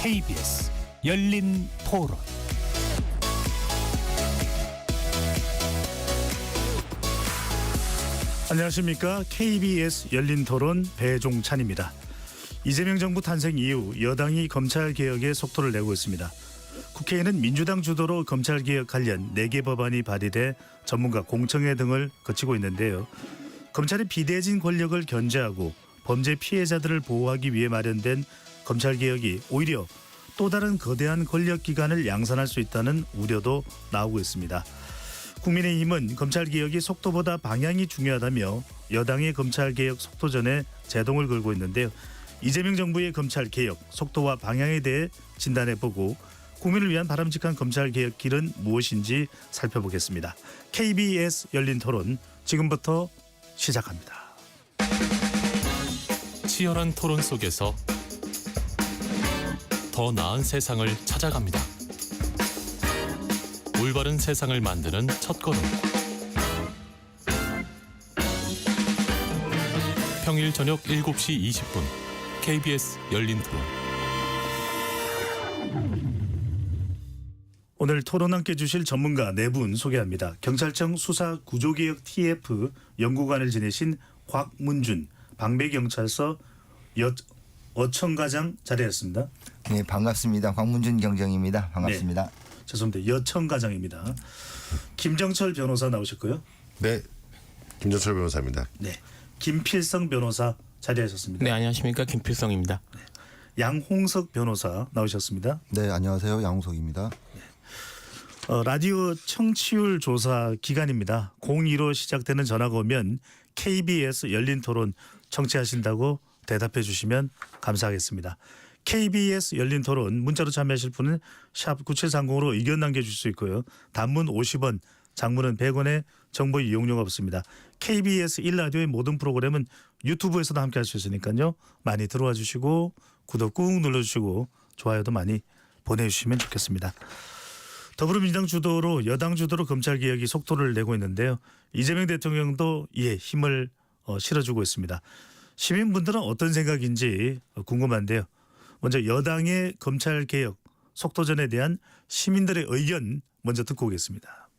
KBS 열린 토론. 안녕하십니까. KBS 열린 토론 배종찬입니다. 이재명 정부 탄생 이후 여당이 검찰개혁에 속도를 내고 있습니다. 국회에는 민주당 주도로 검찰개혁 관련 4개 법안이 발의돼 전문가 공청회 등을 거치고 있는데요. 검찰의 비대해진 권력을 견제하고 범죄 피해자들을 보호하기 위해 마련된 검찰개혁이 오히려 또 다른 거대한 권력기관을 양산할 수 있다는 우려도 나오고 있습니다. 국민의힘은 검찰개혁이 속도보다 방향이 중요하다며 여당의 검찰개혁 속도전에 제동을 걸고 있는데요. 이재명 정부의 검찰개혁 속도와 방향에 대해 진단해보고 국민을 위한 바람직한 검찰개혁 길은 무엇인지 살펴보겠습니다. KBS 열린 토론 지금부터 시작합니다. 치열한 토론 속에서 더 나은 세상을 찾아갑니다. 올바른 세상을 만드는 첫걸음. 평일 저녁 7시 20분 KBS 열린 토론. 오늘 토론 함께 주실 전문가 4분 소개합니다. 경찰청 수사구조개혁 TF 연구관을 지내신 곽문준 방배경찰서 어청과장 자리했습니다. 네, 반갑습니다. 곽문준 경정입니다. 반갑습니다. 네, 죄송합니다. 여청과장입니다. 김정철 변호사 나오셨고요. 네, 김정철 변호사입니다. 네, 김필성 변호사 자리하셨습니다. 네, 안녕하십니까. 김필성입니다. 네, 양홍석 변호사 나오셨습니다. 네, 안녕하세요. 양홍석입니다. 라디오 청취율 조사 기간입니다. 02로 시작되는 전화가 오면 KBS 열린 토론 청취하신다고 대답해 주시면 감사하겠습니다. KBS 열린 토론 문자로 참여하실 분은 샵 9730으로 의견 남겨주실 수 있고요. 단문 50원, 장문은 100원의 정보 이용료가 없습니다. KBS 1라디오의 모든 프로그램은 유튜브에서도 함께 할 수 있으니까요. 많이 들어와 주시고 구독 꾹 눌러주시고 좋아요도 많이 보내주시면 좋겠습니다. 더불어민주당 주도로 여당 주도로 검찰개혁이 속도를 내고 있는데요. 이재명 대통령도 이에 힘을 실어주고 있습니다. 시민분들은 어떤 생각인지 궁금한데요. 먼저 여당의 검찰개혁 속도전에 대한 시민들의 의견 먼저 듣고 오겠습니다.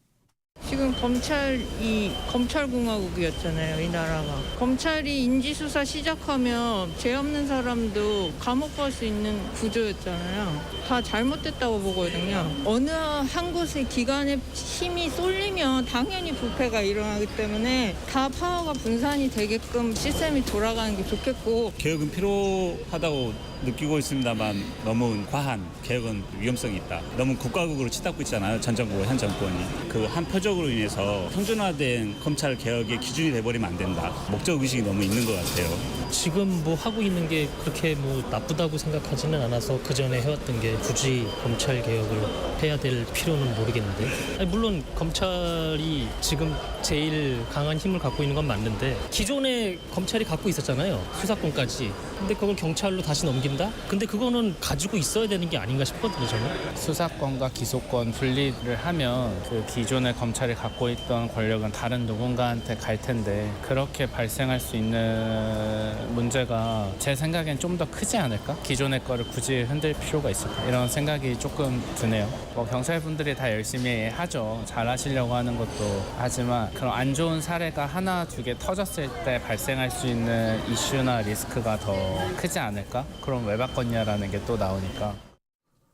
지금 검찰이 검찰공화국이었잖아요, 이 나라가. 검찰이 인지수사 시작하면 죄 없는 사람도 감옥 갈 수 있는 구조였잖아요. 다 잘못됐다고 보거든요. 어느 한 곳의 기관에 힘이 쏠리면 당연히 부패가 일어나기 때문에 다 파워가 분산이 되게끔 시스템이 돌아가는 게 좋겠고. 개혁은 필요하다고 느끼고 있습니다만 너무 과한 개혁은 위험성이 있다. 너무 국가국으로 치닫고 있잖아요. 전 정부와 현 정권이. 그 한 표적으로 인해서 평준화된 검찰 개혁의 기준이 돼버리면 안 된다. 목적 의식이 너무 있는 것 같아요. 지금 뭐 하고 있는 게 그렇게 뭐 나쁘다고 생각하지는 않아서 그 전에 해왔던 게 굳이 검찰 개혁을 해야 될 필요는 모르겠는데. 아니, 물론 검찰이 지금 제일 강한 힘을 갖고 있는 건 맞는데 기존에 검찰이 갖고 있었잖아요. 수사권까지. 근데 그걸 경찰로 다시 넘긴다? 근데 그거는 가지고 있어야 되는 게 아닌가 싶거든요, 저는. 수사권과 기소권 분리를 하면 그 기존의 검찰이 갖고 있던 권력은 다른 누군가한테 갈 텐데 그렇게 발생할 수 있는 문제가 제 생각엔 좀 더 크지 않을까? 기존의 거를 굳이 흔들 필요가 있을까? 이런 생각이 조금 드네요. 뭐 경찰분들이 다 열심히 하죠. 잘하시려고 하는 것도 하지만 그런 안 좋은 사례가 하나, 두 개 터졌을 때 발생할 수 있는 이슈나 리스크가 더 크지 않을까? 그럼 왜 바꿨냐라는 게 또 나오니까.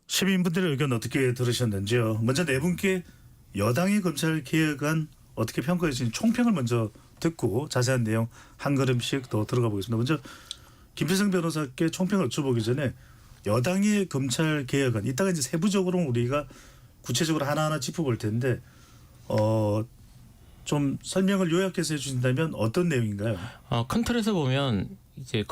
시민분들의 의견 어떻게 들으셨는지요? 먼저 4분께 여당의 검찰개혁안 어떻게 평가해주신 총평을 먼저 듣고 자세한 내용 한 걸음씩 더 들어가 보겠습니다. 먼저 김필성 변호사께 총평을 여쭤보기 전에 여당의 검찰개혁안 이따가 이제 세부적으로 우리가 구체적으로 하나하나 짚어볼 텐데 좀 설명을 요약해서 해주신다면 어떤 내용인가요? 큰 틀에서 보면 이제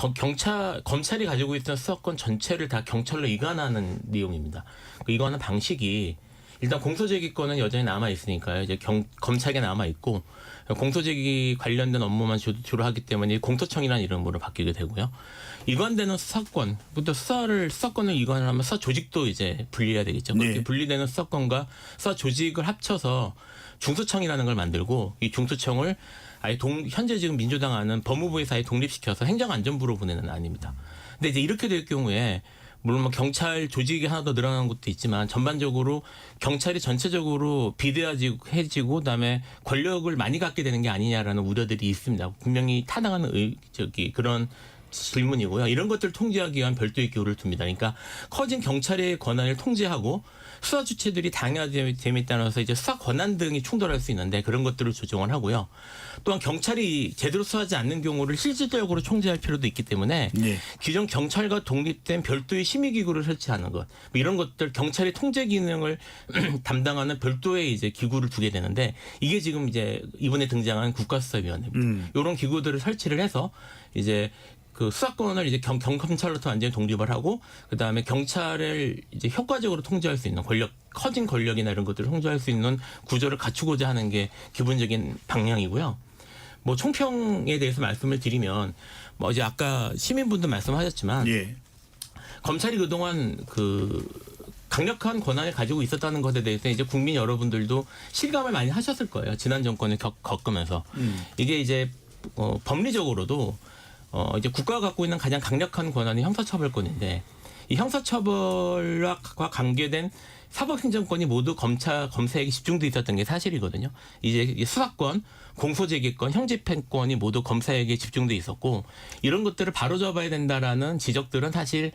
검찰이 가지고 있던 수사권 전체를 다 경찰로 이관하는 내용입니다. 그 이관하는 방식이 일단 공소제기권은 여전히 남아 있으니까요. 이제 검찰에 남아 있고 공소제기 관련된 업무만 주로 하기 때문에 공소청이라는 이름으로 바뀌게 되고요. 이관되는 수사권부터 수사권을 이관을 하면 수사 조직도 이제 분리해야 되겠죠. 그렇게 네. 분리되는 수사권과 수사 조직을 합쳐서 중수청이라는 걸 만들고 이 중수청을 아예 현재 지금 민주당 안은 법무부에서 아예 독립시켜서 행정안전부로 보내는 안입니다. 근데 이제 이렇게 될 경우에 물론 뭐 경찰 조직이 하나 더 늘어나는 것도 있지만 전반적으로 경찰이 전체적으로 비대해지고 그다음에 권력을 많이 갖게 되는 게 아니냐라는 우려들이 있습니다. 분명히 타당하는 그런 질문이고요. 이런 것들을 통제하기 위한 별도의 기호를 둡니다. 그러니까 커진 경찰의 권한을 통제하고 수사 주체들이 당연됨에 따라서 이제 수사 권한 등이 충돌할 수 있는데 그런 것들을 조정을 하고요. 또한 경찰이 제대로 수사하지 않는 경우를 실질적으로 통제할 필요도 있기 때문에 기존 경찰과 독립된 별도의 심의기구를 설치하는 것, 뭐 이런 것들 경찰의 통제 기능을 담당하는 별도의 이제 기구를 두게 되는데 이게 지금 이제 이번에 등장한 국가수사위원회입니다. 이런 기구들을 설치를 해서 이제 그 수사권을 이제 경찰로부터 완전히 독립을 하고 그 다음에 경찰을 이제 효과적으로 통제할 수 있는 커진 권력이나 이런 것들을 통제할 수 있는 구조를 갖추고자 하는 게 기본적인 방향이고요. 뭐 총평에 대해서 말씀을 드리면 뭐 이제 아까 시민분도 말씀하셨지만 검찰이 그동안 그 강력한 권한을 가지고 있었다는 것에 대해서 이제 국민 여러분들도 실감을 많이 하셨을 거예요. 지난 정권을 겪으면서 이게 이제 법리적으로도 이제 국가가 갖고 있는 가장 강력한 권한이 형사처벌권인데 이 형사처벌과 관계된 사법행정권이 모두 검사에게 집중돼 있었던 게 사실이거든요. 이제 수사권, 공소제기권, 형집행권이 모두 검사에게 집중돼 있었고 이런 것들을 바로잡아야 된다라는 지적들은 사실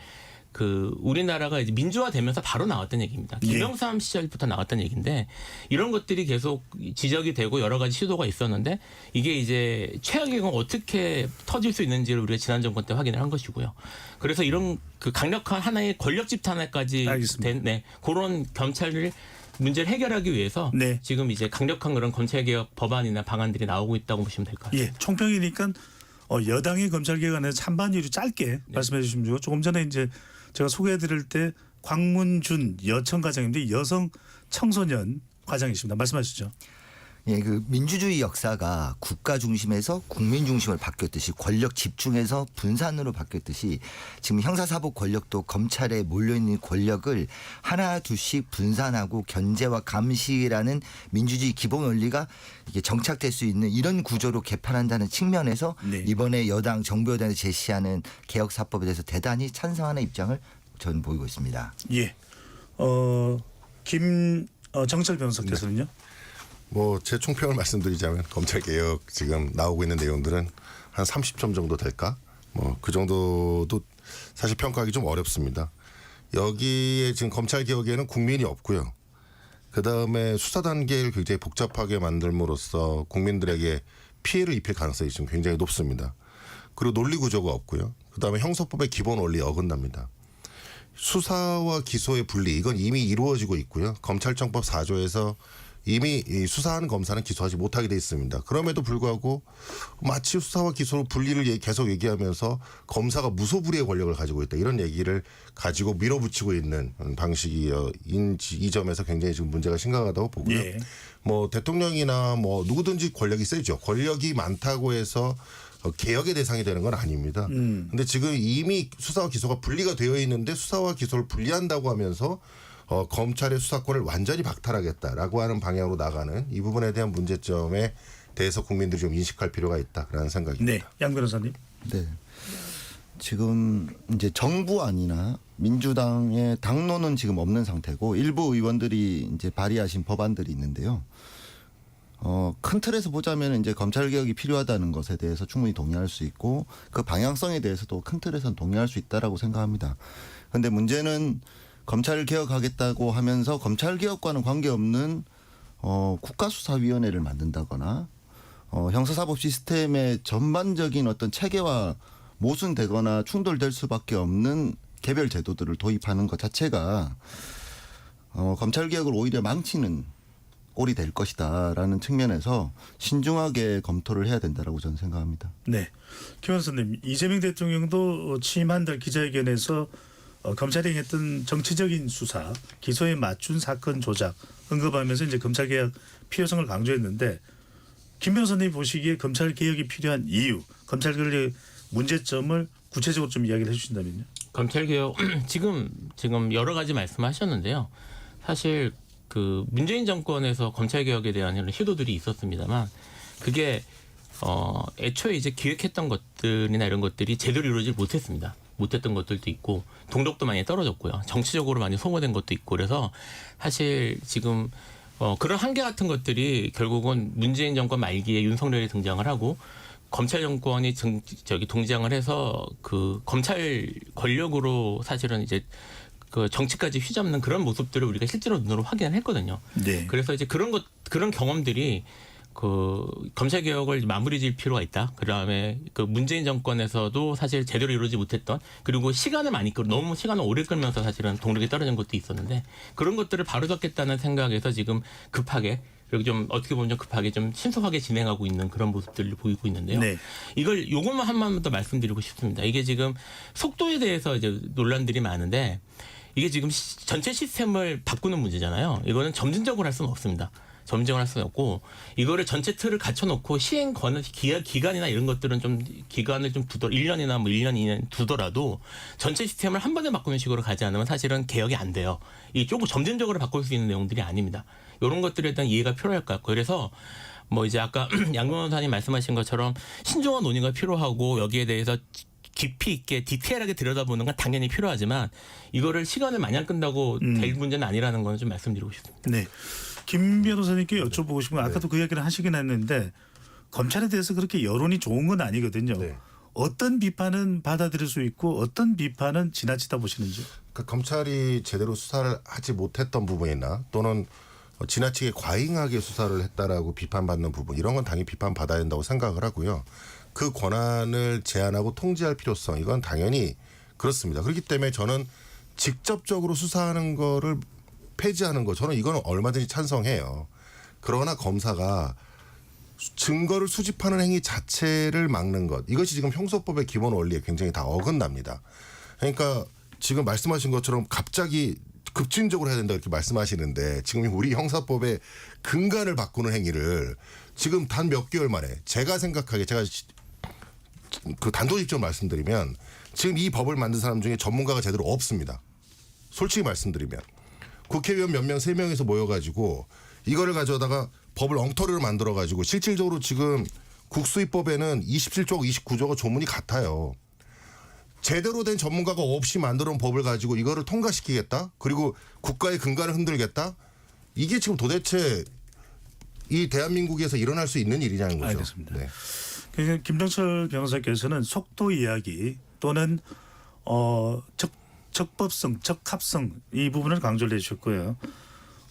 그 우리나라가 이제 민주화되면서 바로 나왔던 얘기입니다. 김영삼 시절부터 나왔던 얘기인데 이런 것들이 계속 지적이 되고 여러 가지 시도가 있었는데 이게 이제 최악의 경우 어떻게 터질 수 있는지를 우리가 지난 정권 때 확인을 한 것이고요. 그래서 이런 그 강력한 하나의 권력 집단화까지 된 그런 검찰을 문제를 해결하기 위해서 지금 이제 강력한 그런 검찰개혁 법안이나 방안들이 나오고 있다고 보시면 될 것 같습니다. 총평이니까 여당의 검찰개혁안에 찬반이로 짧게 말씀해 주시면 좋고 조금 전에 이제 제가 소개해드릴 때 광문준 여청 과장인데 여성 청소년 과장이십니다. 말씀하시죠. 예, 그 민주주의 역사가 국가 중심에서 국민 중심으로 바뀌었듯이 권력 집중에서 분산으로 바뀌었듯이 지금 형사사법 권력도 검찰에 몰려있는 권력을 하나 둘씩 분산하고 견제와 감시라는 민주주의 기본 원리가 이게 정착될 수 있는 이런 구조로 개판한다는 측면에서 이번에 여당 정부 여당이 제시하는 개혁사법에 대해서 대단히 찬성하는 입장을 저는 보이고 있습니다. 정철 변호사께서는요? 뭐 제 총평을 말씀드리자면 검찰 개혁 지금 나오고 있는 내용들은 한 30점 정도 될까? 뭐 그 정도도 사실 평가하기 좀 어렵습니다. 여기에 지금 검찰 개혁에는 국민이 없고요. 그다음에 수사 단계를 굉장히 복잡하게 만들므로써 국민들에게 피해를 입힐 가능성이 지금 굉장히 높습니다. 그리고 논리 구조가 없고요. 그다음에 형사법의 기본 원리에 어긋납니다. 수사와 기소의 분리 이건 이미 이루어지고 있고요. 검찰청법 4조에서 이미 수사하는 검사는 기소하지 못하게 돼 있습니다. 그럼에도 불구하고 마치 수사와 기소로 분리를 계속 얘기하면서 검사가 무소불위의 권력을 가지고 있다 이런 얘기를 가지고 밀어붙이고 있는 방식이 이 점에서 굉장히 지금 문제가 심각하다고 보고요. 뭐 대통령이나 뭐 누구든지 권력이 세죠. 권력이 많다고 해서 개혁의 대상이 되는 건 아닙니다. 근데 지금 이미 수사와 기소가 분리가 되어 있는데 수사와 기소를 분리한다고 하면서 검찰의 수사권을 완전히 박탈하겠다라고 하는 방향으로 나가는 이 부분에 대한 문제점에 대해서 국민들이 좀 인식할 필요가 있다라는 생각입니다. 양 변호사님. 네. 지금 이제 정부안이나 민주당의 당론은 지금 없는 상태고 일부 의원들이 이제 발의하신 법안들이 있는데요. 큰 틀에서 보자면 이제 검찰 개혁이 필요하다는 것에 대해서 충분히 동의할 수 있고 그 방향성에 대해서도 큰 틀에서는 동의할 수 있다라고 생각합니다. 그런데 문제는 검찰 개혁하겠다고 하면서 검찰 개혁과는 관계없는 국가수사위원회를 만든다거나 형사사법 시스템의 전반적인 어떤 체계와 모순되거나 충돌될 수밖에 없는 개별 제도들을 도입하는 것 자체가 검찰 개혁을 오히려 망치는 꼴이 될 것이다라는 측면에서 신중하게 검토를 해야 된다라고 저는 생각합니다. 네, 김 변호사님, 이재명 대통령도 취임 한 달 기자회견에서 검찰이 했던 정치적인 수사, 기소에 맞춘 사건 조작 언급하면서 이제 검찰 개혁 필요성을 강조했는데 김 변호사님 보시기에 검찰 개혁이 필요한 이유, 검찰 개혁의 문제점을 구체적으로 좀 이야기를 해주신다면요. 검찰 개혁 지금 여러 가지 말씀하셨는데요. 사실 그 문재인 정권에서 검찰 개혁에 대한 이런 시도들이 있었습니다만 그게 애초에 이제 기획했던 것들이나 이런 것들이 제대로 이루어지지 못했습니다. 못했던 것들도 있고 동력도 많이 떨어졌고요. 정치적으로 많이 소모된 것도 있고 그래서 사실 지금 그런 한계 같은 것들이 결국은 문재인 정권 말기에 윤석열이 등장을 하고 검찰 정권이 동장을 해서 그 검찰 권력으로 사실은 이제 그 정치까지 휘잡는 그런 모습들을 우리가 실제로 눈으로 확인을 했거든요. 네. 그래서 이제 그런 경험들이 그 검찰 개혁을 마무리 지을 필요가 있다. 그다음에 그 문재인 정권에서도 사실 제대로 이루어지지 못했던 그리고 시간을 많이 너무 시간을 오래 끌면서 사실은 동력이 떨어진 것도 있었는데 그런 것들을 바로잡겠다는 생각에서 지금 급하게 그리고 좀 어떻게 보면 좀 급하게 좀 신속하게 진행하고 있는 그런 모습들을 보이고 있는데요. 네. 요것만 한 번만 더 말씀드리고 싶습니다. 이게 지금 속도에 대해서 이제 논란들이 많은데 이게 지금 전체 시스템을 바꾸는 문제잖아요. 이거는 점진적으로 할 수는 없습니다. 점증을 할 수는 없고 이거를 전체 틀을 갖춰놓고 시행 기간이나 이런 것들은 좀 기간을 좀 1년이나 뭐 1년, 2년 두더라도 전체 시스템을 한 번에 바꾸는 식으로 가지 않으면 사실은 개혁이 안 돼요. 이 조금 점진적으로 바꿀 수 있는 내용들이 아닙니다. 이런 것들에 대한 이해가 필요할 것 같고 그래서 뭐 이제 아까 양 변호사님 말씀하신 것처럼 신중한 논의가 필요하고 여기에 대해서 깊이 있게 디테일하게 들여다보는 건 당연히 필요하지만 이거를 시간을 많이 안 끈다고 될 문제는 아니라는 건 좀 말씀드리고 싶습니다. 네. 김 변호사님께 여쭤보고 싶은 건 아까도 그 이야기를 하시긴 했는데 검찰에 대해서 그렇게 여론이 좋은 건 아니거든요. 네. 어떤 비판은 받아들일 수 있고 어떤 비판은 지나치다 보시는지. 그러니까 검찰이 제대로 수사를 하지 못했던 부분이나 또는 지나치게 과잉하게 수사를 했다라고 비판받는 부분 이런 건 당연히 비판받아야 된다고 생각을 하고요. 그 권한을 제한하고 통제할 필요성 이건 당연히 그렇습니다. 그렇기 때문에 저는 직접적으로 수사하는 거를 폐지하는 거 저는 이거는 얼마든지 찬성해요. 그러나 검사가 증거를 수집하는 행위 자체를 막는 것 이것이 지금 형사법의 기본 원리에 굉장히 다 어긋납니다. 그러니까 지금 말씀하신 것처럼 갑자기 급진적으로 해야 된다 이렇게 말씀하시는데 지금 우리 형사법의 근간을 바꾸는 행위를 지금 단 몇 개월 만에 제가 생각하기에 제가 그 단도직입적으로 말씀드리면 지금 이 법을 만든 사람 중에 전문가가 제대로 없습니다. 솔직히 말씀드리면 국회의원 몇 명 3명에서 모여가지고 이거를 가져다가 법을 엉터리로 만들어가지고 실질적으로 지금 국수입법에는 27조하고 29조가 조문이 같아요. 제대로 된 전문가가 없이 만들어 놓은 법을 가지고 이거를 통과시키겠다. 그리고 국가의 근간을 흔들겠다. 이게 지금 도대체 이 대한민국에서 일어날 수 있는 일이냐는 거죠. 알겠습니다. 네. 그러니까 김정철 변호사께서는 속도 이야기 또는 적법성, 적합성 이 부분을 강조를 해주셨고요.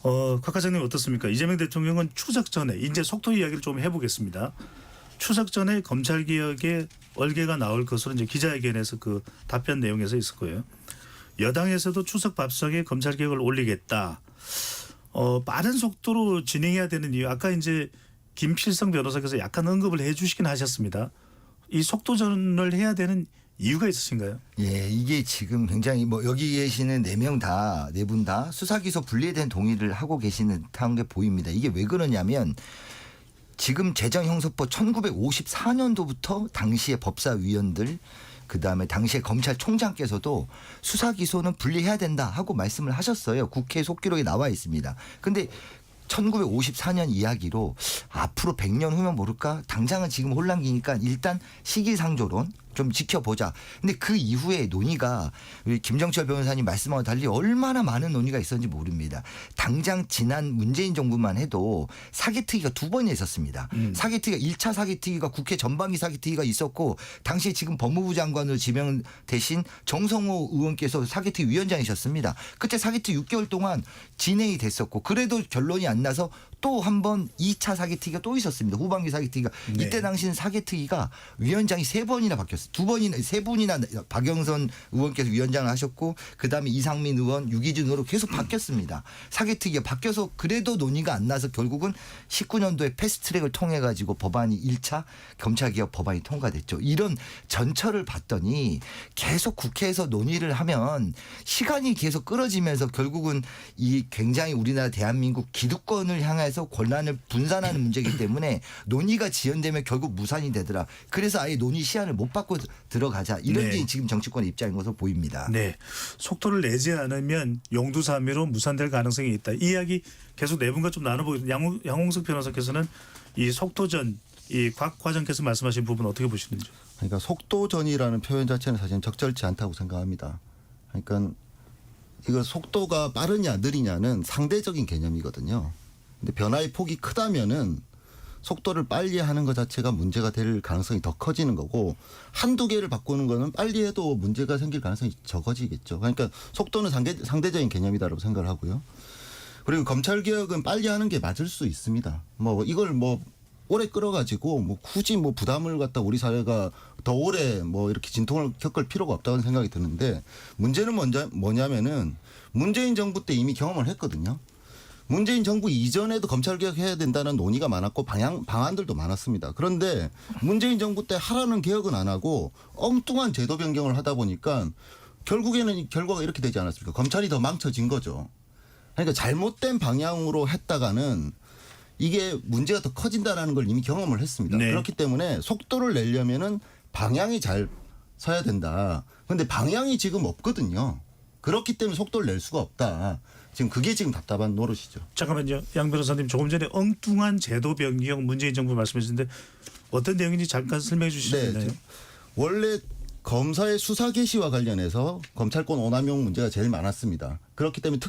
곽 과장님 어떻습니까? 이재명 대통령은 추석 전에 이제 속도 이야기를 좀 해보겠습니다. 추석 전에 검찰개혁의 얼개가 나올 것으로 이제 기자회견에서 그 답변 내용에서 있었고요. 여당에서도 추석 밥상에 검찰개혁을 올리겠다. 빠른 속도로 진행해야 되는 이유 아까 이제 김필성 변호사께서 약간 언급을 해주시긴 하셨습니다. 이 속도전을 해야 되는 이유가 있으신가요? 예, 이게 지금 굉장히 뭐 여기 계시는 4명 다, 4분 다 수사기소 분리에 대한 동의를 하고 계시는 듯한 게 보입니다. 이게 왜 그러냐면 지금 재정형사법 1954년도부터 당시의 법사위원들 그다음에 당시에 검찰총장께서도 수사기소는 분리해야 된다 하고 말씀을 하셨어요. 국회 속기록에 나와 있습니다. 근데 1954년 이야기로 앞으로 100년 후면 모를까? 당장은 지금 혼란기니까 일단 시기상조론 좀 지켜보자. 근데 그 이후에 논의가 우리 김정철 변호사님 말씀하고 달리 얼마나 많은 논의가 있었는지 모릅니다. 당장 지난 문재인 정부만 해도 사기특위가 2번이 있었습니다. 사기특위가 1차 사기특위가 국회 전반기 사기특위가 있었고 당시에 지금 법무부 장관으로 지명되신 정성호 의원께서 사기특위 위원장이셨습니다. 그때 사기특위 6개월 동안 진행이 됐었고 그래도 결론이 안 나서 또 한 번 2차 사기특위가 또 있었습니다. 후반기 사기특위가. 네. 이때 당시는 사기특위가 위원장이 3번이나 바뀌었어요. 3분이나 박영선 의원께서 위원장을 하셨고 그다음에 이상민 의원, 유기준 의원으로 계속 바뀌었습니다. 사기특위가 바뀌어서 그래도 논의가 안 나서 결국은 19년도에 패스트트랙을 통해 가지고 법안이 1차 검찰개혁 법안이 통과됐죠. 이런 전철을 봤더니 계속 국회에서 논의를 하면 시간이 계속 끌어지면서 결국은 이 굉장히 우리나라 대한민국 기득권을 향해서 권한을 분산하는 문제이기 때문에 논의가 지연되면 결국 무산이 되더라. 그래서 아예 논의 시한을 못 받고 들어가자. 이런 게 지금 정치권의 입장인 것으로 보입니다. 네. 속도를 내지 않으면 용두사미로 무산될 가능성이 있다. 이 이야기 계속 네 분과 좀 나눠보겠습니다. 양홍석 변호사께서는 이 속도전 이 곽 과장께서 말씀하신 부분 어떻게 보시는지? 그러니까 속도전이라는 표현 자체는 사실 적절치 않다고 생각합니다. 그러니까 이거 속도가 빠르냐 느리냐는 상대적인 개념이거든요. 근데 변화의 폭이 크다면은 속도를 빨리 하는 것 자체가 문제가 될 가능성이 더 커지는 거고 한두 개를 바꾸는 거는 빨리 해도 문제가 생길 가능성이 적어지겠죠. 그러니까 속도는 상대적인 개념이다라고 생각을 하고요. 그리고 검찰개혁은 빨리 하는 게 맞을 수 있습니다. 뭐 이걸 뭐 오래 끌어가지고 뭐 굳이 뭐 부담을 갖다 우리 사회가 더 오래 뭐 이렇게 진통을 겪을 필요가 없다는 생각이 드는데 문제는 뭐냐면은 문재인 정부 때 이미 경험을 했거든요. 문재인 정부 이전에도 검찰개혁해야 된다는 논의가 많았고 방안들도 많았습니다. 그런데 문재인 정부 때 하라는 개혁은 안 하고 엉뚱한 제도 변경을 하다 보니까 결국에는 결과가 이렇게 되지 않았습니까? 검찰이 더 망쳐진 거죠. 그러니까 잘못된 방향으로 했다가는 이게 문제가 더 커진다라는 걸 이미 경험을 했습니다. 네. 그렇기 때문에 속도를 내려면은 방향이 잘 서야 된다. 그런데 방향이 지금 없거든요. 그렇기 때문에 속도를 낼 수가 없다. 지금 그게 지금 답답한 노릇이죠. 잠깐만요. 양 변호사님 조금 전에 엉뚱한 제도 변경 문재인 정부 말씀하셨는데 어떤 내용인지 잠깐 설명해 주실 수 있나요? 원래 검사의 수사 개시와 관련해서 검찰권 오남용 문제가 제일 많았습니다. 그렇기 때문에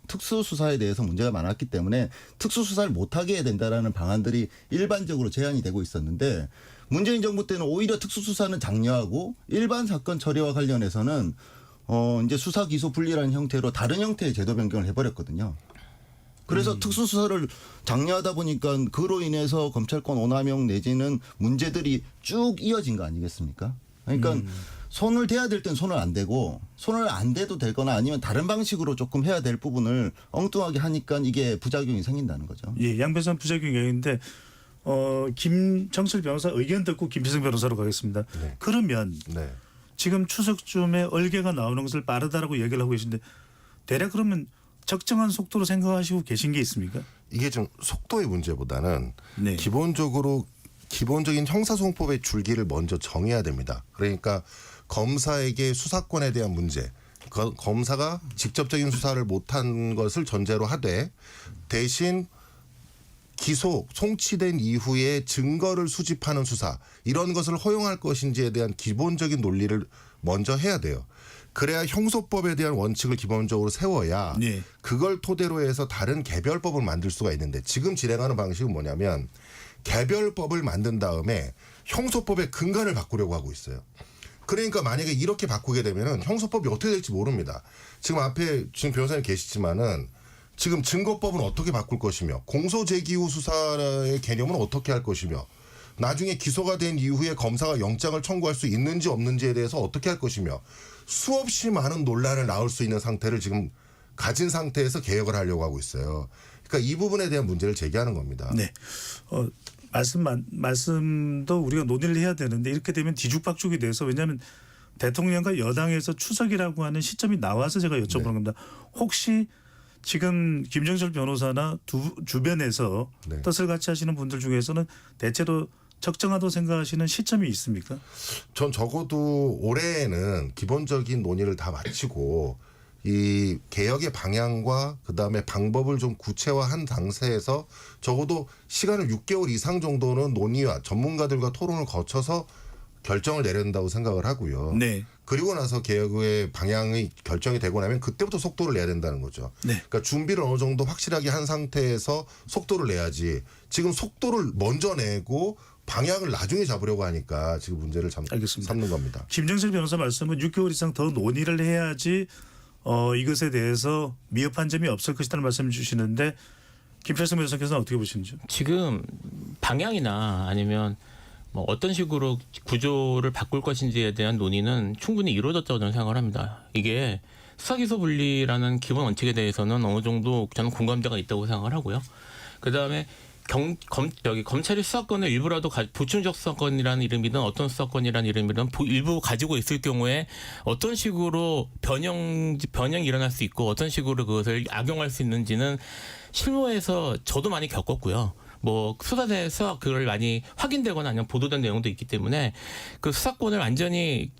특수수사에 대해서 문제가 많았기 때문에 특수수사를 못하게 해야 된다라는 방안들이 일반적으로 제안이 되고 있었는데 문재인 정부 때는 오히려 특수수사는 장려하고 일반 사건 처리와 관련해서는 이제 수사 기소 분리라는 형태로 다른 형태의 제도 변경을 해버렸거든요. 그래서 특수수사를 장려하다 보니까 그로 인해서 검찰권 오남용 내지는 문제들이 쭉 이어진 거 아니겠습니까? 그러니까 손을 대야 될 땐 손을 안 대고 손을 안 대도 되거나 아니면 다른 방식으로 조금 해야 될 부분을 엉뚱하게 하니까 이게 부작용이 생긴다는 거죠. 예, 양 변호사 부작용이 있는데 김정철 변호사 의견 듣고 김필성 변호사로 가겠습니다. 네. 그러면 네. 지금 추석쯤에 얼개가 나오는 것을 빠르다라고 얘기를 하고 계신데 대략 그러면 적정한 속도로 생각하시고 계신 게 있습니까? 이게 좀 속도의 문제보다는 네. 기본적인 형사소송법의 줄기를 먼저 정해야 됩니다. 그러니까 검사에게 수사권에 대한 문제, 검사가 직접적인 수사를 못한 것을 전제로 하되 대신 기소, 송치된 이후에 증거를 수집하는 수사 이런 것을 허용할 것인지에 대한 기본적인 논리를 먼저 해야 돼요. 그래야 형소법에 대한 원칙을 기본적으로 세워야 네. 그걸 토대로 해서 다른 개별법을 만들 수가 있는데 지금 진행하는 방식은 뭐냐면 개별법을 만든 다음에 형소법의 근간을 바꾸려고 하고 있어요. 그러니까 만약에 이렇게 바꾸게 되면은 형소법이 어떻게 될지 모릅니다. 지금 앞에 지금 변호사님 계시지만은 지금 증거법은 어떻게 바꿀 것이며 공소제기 후 수사의 개념은 어떻게 할 것이며 나중에 기소가 된 이후에 검사가 영장을 청구할 수 있는지 없는지에 대해서 어떻게 할 것이며 수없이 많은 논란을 낳을 수 있는 상태를 지금 가진 상태에서 개혁을 하려고 하고 있어요. 그러니까 이 부분에 대한 문제를 제기하는 겁니다. 네. 말씀도 우리가 논의를 해야 되는데 이렇게 되면 뒤죽박죽이 돼서 왜냐하면 대통령과 여당에서 추석이라고 하는 시점이 나와서 제가 여쭤보는 겁니다. 혹시 지금 김정철 변호사나 주변에서 네. 뜻을 같이 하시는 분들 중에서는 대체로 적정하다고 생각하시는 시점이 있습니까? 전 적어도 올해에는 기본적인 논의를 다 마치고 이 개혁의 방향과 그다음에 방법을 좀 구체화한 당세에서 적어도 시간을 6개월 이상 정도는 논의와 전문가들과 토론을 거쳐서 결정을 내려야 된다고 생각을 하고요. 네. 그리고 나서 개혁의 방향이 결정이 되고 나면 그때부터 속도를 내야 된다는 거죠. 네. 그러니까 준비를 어느 정도 확실하게 한 상태에서 속도를 내야지 지금 속도를 먼저 내고 방향을 나중에 잡으려고 하니까 지금 문제를 삼는 겁니다. 김정철 변호사 말씀은 6개월 이상 더 논의를 해야지 이것에 대해서 미흡한 점이 없을 것이라는 말씀을 주시는데 김필성 변호사께서는 어떻게 보시는지요? 지금 방향이나 아니면 뭐 어떤 식으로 구조를 바꿀 것인지에 대한 논의는 충분히 이루어졌다고 저는 생각을 합니다. 이게 수사기소 분리라는 기본 원칙에 대해서는 어느 정도 저는 공감대가 있다고 생각을 하고요. 그다음에 검찰이 수사권을 일부라도 보충적 수사권이라는 이름이든 어떤 수사권이라는 이름이든 일부 가지고 있을 경우에 어떤 식으로 변형이 일어날 수 있고 어떤 식으로 그것을 악용할 수 있는지는 실무에서 저도 많이 겪었고요. 뭐 수사대에서 그걸 많이 확인되거나 아니면 보도된 내용도 있기 때문에 그 수사권을 완전히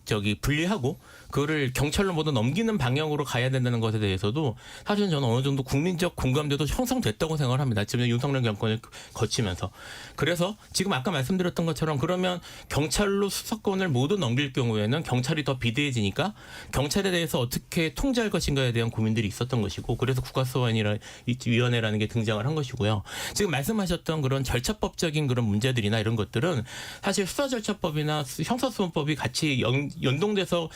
분리하고 그거를 경찰로 모두 넘기는 방향으로 가야 된다는 것에 대해서도 사실은 저는 어느 정도 국민적 공감대도 형성됐다고 생각을 합니다. 지금 윤석열 정권을 거치면서. 그래서 지금 아까 말씀드렸던 것처럼 그러면 경찰로 수사권을 모두 넘길 경우에는 경찰이 더 비대해지니까 경찰에 대해서 어떻게 통제할 것인가에 대한 고민들이 있었던 것이고 그래서 국가수사위원회라는 게 등장을 한 것이고요. 지금 말씀하셨던 그런 절차법적인 그런 문제들이나 이런 것들은 사실 수사절차법이나 형사소송법이 같이 연동돼서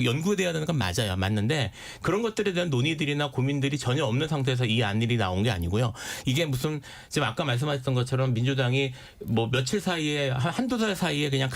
연구돼야 되는 건 맞아요. 맞는데 그런 것들에 대한 논의들이나 고민들이 전혀 없는 상태에서 이 안일이 나온 게 아니고요. 이게 무슨 지금 아까 말씀하셨던 것처럼 민주당이 뭐 며칠 사이에 한두 달 사이에 그냥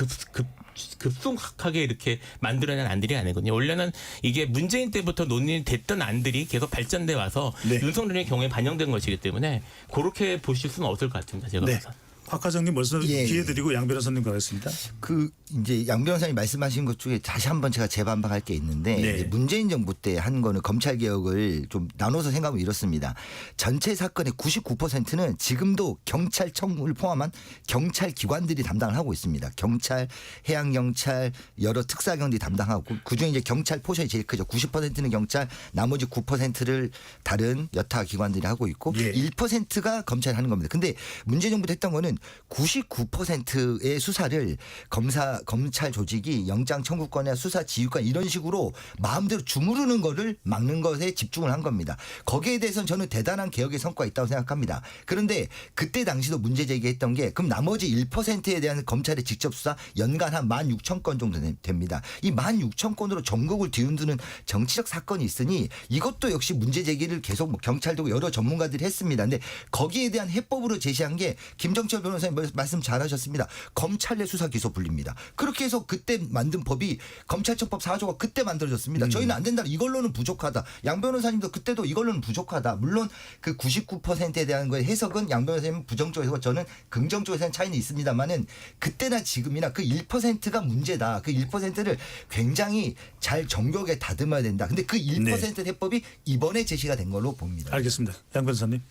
급속하게 이렇게 만들어낸 안들이 아니거든요. 원래는 이게 문재인 때부터 논의됐던 안들이 계속 발전돼 와서 네. 윤석열의 경우에 반영된 것이기 때문에 그렇게 보실 수는 없을 것 같습니다. 제가 네. 봐서. 박 과장님 먼저 예, 기회 드리고 양 변호사님 가겠습니다. 그 이제 양 변호사님 말씀하신 것 중에 다시 한번 제가 재반박할 게 있는데 네. 이제 문재인 정부 때 한 거는 검찰 개혁을 좀 나눠서 생각하면 이렇습니다. 전체 사건의 99%는 지금도 경찰청을 포함한 경찰 기관들이 담당을 하고 있습니다. 경찰, 해양경찰, 여러 특사경들이 담당하고 그중에 이제 경찰 포션이 제일 크죠. 90%는 경찰, 나머지 9%를 다른 여타 기관들이 하고 있고 예. 1%가 검찰이 하는 겁니다. 근데 문재인 정부 때 했던 거는 99%의 수사를 검찰 조직이 영장 청구권이나 수사 지휘권 이런 식으로 마음대로 주무르는 거를 막는 것에 집중을 한 겁니다. 거기에 대해서는 저는 대단한 개혁의 성과가 있다고 생각합니다. 그런데 그때 당시도 문제 제기했던 게 그럼 나머지 1%에 대한 검찰의 직접 수사 연간 한 16,000건 정도 됩니다. 이 16,000건으로 전국을 뒤흔드는 정치적 사건이 있으니 이것도 역시 문제 제기를 계속 뭐 경찰도 여러 전문가들이 했습니다. 근데 거기에 대한 해법으로 제시한 게 김정철 변호사님 말씀 잘하셨습니다. 검찰 내 수사 기소 분리입니다. 그렇게 해서 그때 만든 법이 검찰청법 4조가 그때 만들어졌습니다. 저희는 안 된다. 이걸로는 부족하다. 양 변호사님도 그때도 이걸로는 부족하다. 물론 그 99%에 대한 거의 해석은 양 변호사님은 부정적이고 저는 긍정적인 차이는 있습니다만은 그때나 지금이나 그 1%가 문제다. 그 1%를 굉장히 잘 정교하게 다듬어야 된다. 근데 그 1% 해법이 이번에 제시가 된 걸로 봅니다. 알겠습니다. 양 변호사님.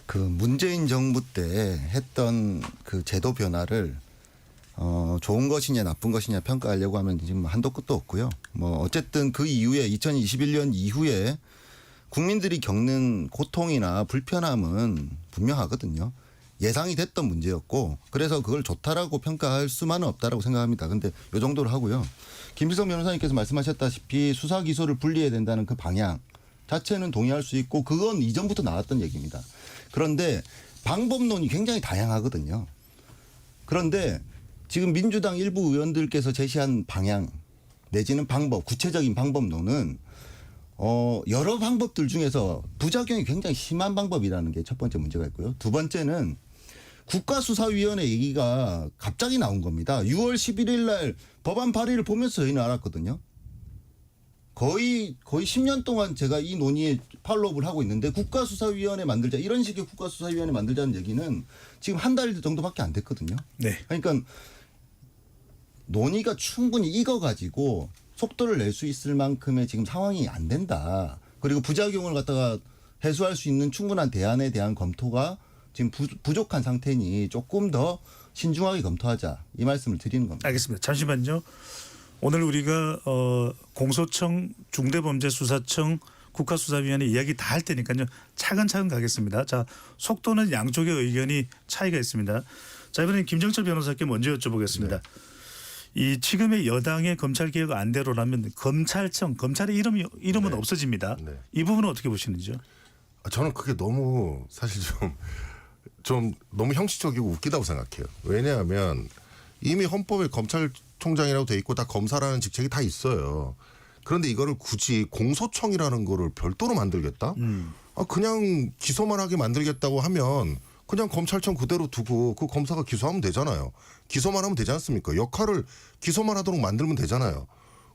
그 문재인 정부 때 했던 그 제도 변화를 좋은 것이냐 나쁜 것이냐 평가하려고 하면 지금 한도 끝도 없고요. 뭐 어쨌든 그 이후에 2021년 이후에 국민들이 겪는 고통이나 불편함은 분명하거든요. 예상이 됐던 문제였고 그래서 그걸 좋다라고 평가할 수만은 없다라고 생각합니다. 근데 이 정도로 하고요. 김수성 변호사님께서 말씀하셨다시피 수사 기소를 분리해야 된다는 그 방향 자체는 동의할 수 있고 그건 이전부터 나왔던 얘기입니다. 그런데 방법론이 굉장히 다양하거든요. 그런데 지금 민주당 일부 의원들께서 제시한 방향 내지는 방법, 구체적인 방법론은 여러 방법들 중에서 부작용이 굉장히 심한 방법이라는 게 첫 번째 문제가 있고요. 두 번째는 국가수사위원회 얘기가 갑자기 나온 겁니다. 6월 11일 날 법안 발의를 보면서 저희는 알았거든요. 거의 10년 동안 제가 이 논의에 팔로우를 하고 있는데 국가수사위원회 만들자 이런 식의 국가수사위원회 만들자는 얘기는 지금 한 달 정도밖에 안 됐거든요. 네. 그러니까 논의가 충분히 익어가지고 속도를 낼 수 있을 만큼의 지금 상황이 안 된다. 그리고 부작용을 갖다가 해소할 수 있는 충분한 대안에 대한 검토가 지금 부족한 상태니 조금 더 신중하게 검토하자 이 말씀을 드리는 겁니다. 알겠습니다. 잠시만요. 오늘 우리가 공소청, 중대범죄수사청, 국가수사위원회 이야기 다 할 테니까요. 차근차근 가겠습니다. 자, 속도는 양쪽의 의견이 차이가 있습니다. 자, 이번엔 김정철 변호사께 먼저 여쭤보겠습니다. 네. 이 지금의 여당의 검찰개혁 안대로라면 검찰청, 검찰의 이름은 네. 없어집니다. 네. 이 부분은 어떻게 보시는지요? 저는 그게 너무 사실 좀 너무 형식적이고 웃기다고 생각해요. 왜냐하면 이미 헌법에 검찰총장이라고 돼 있고 다 검사라는 직책이 다 있어요. 그런데 이거를 굳이 공소청이라는 거를 별도로 만들겠다? 그냥 기소만 하게 만들겠다고 하면 그냥 검찰청 그대로 두고 그 검사가 기소하면 되잖아요. 기소만 하면 되지 않습니까? 역할을 기소만 하도록 만들면 되잖아요.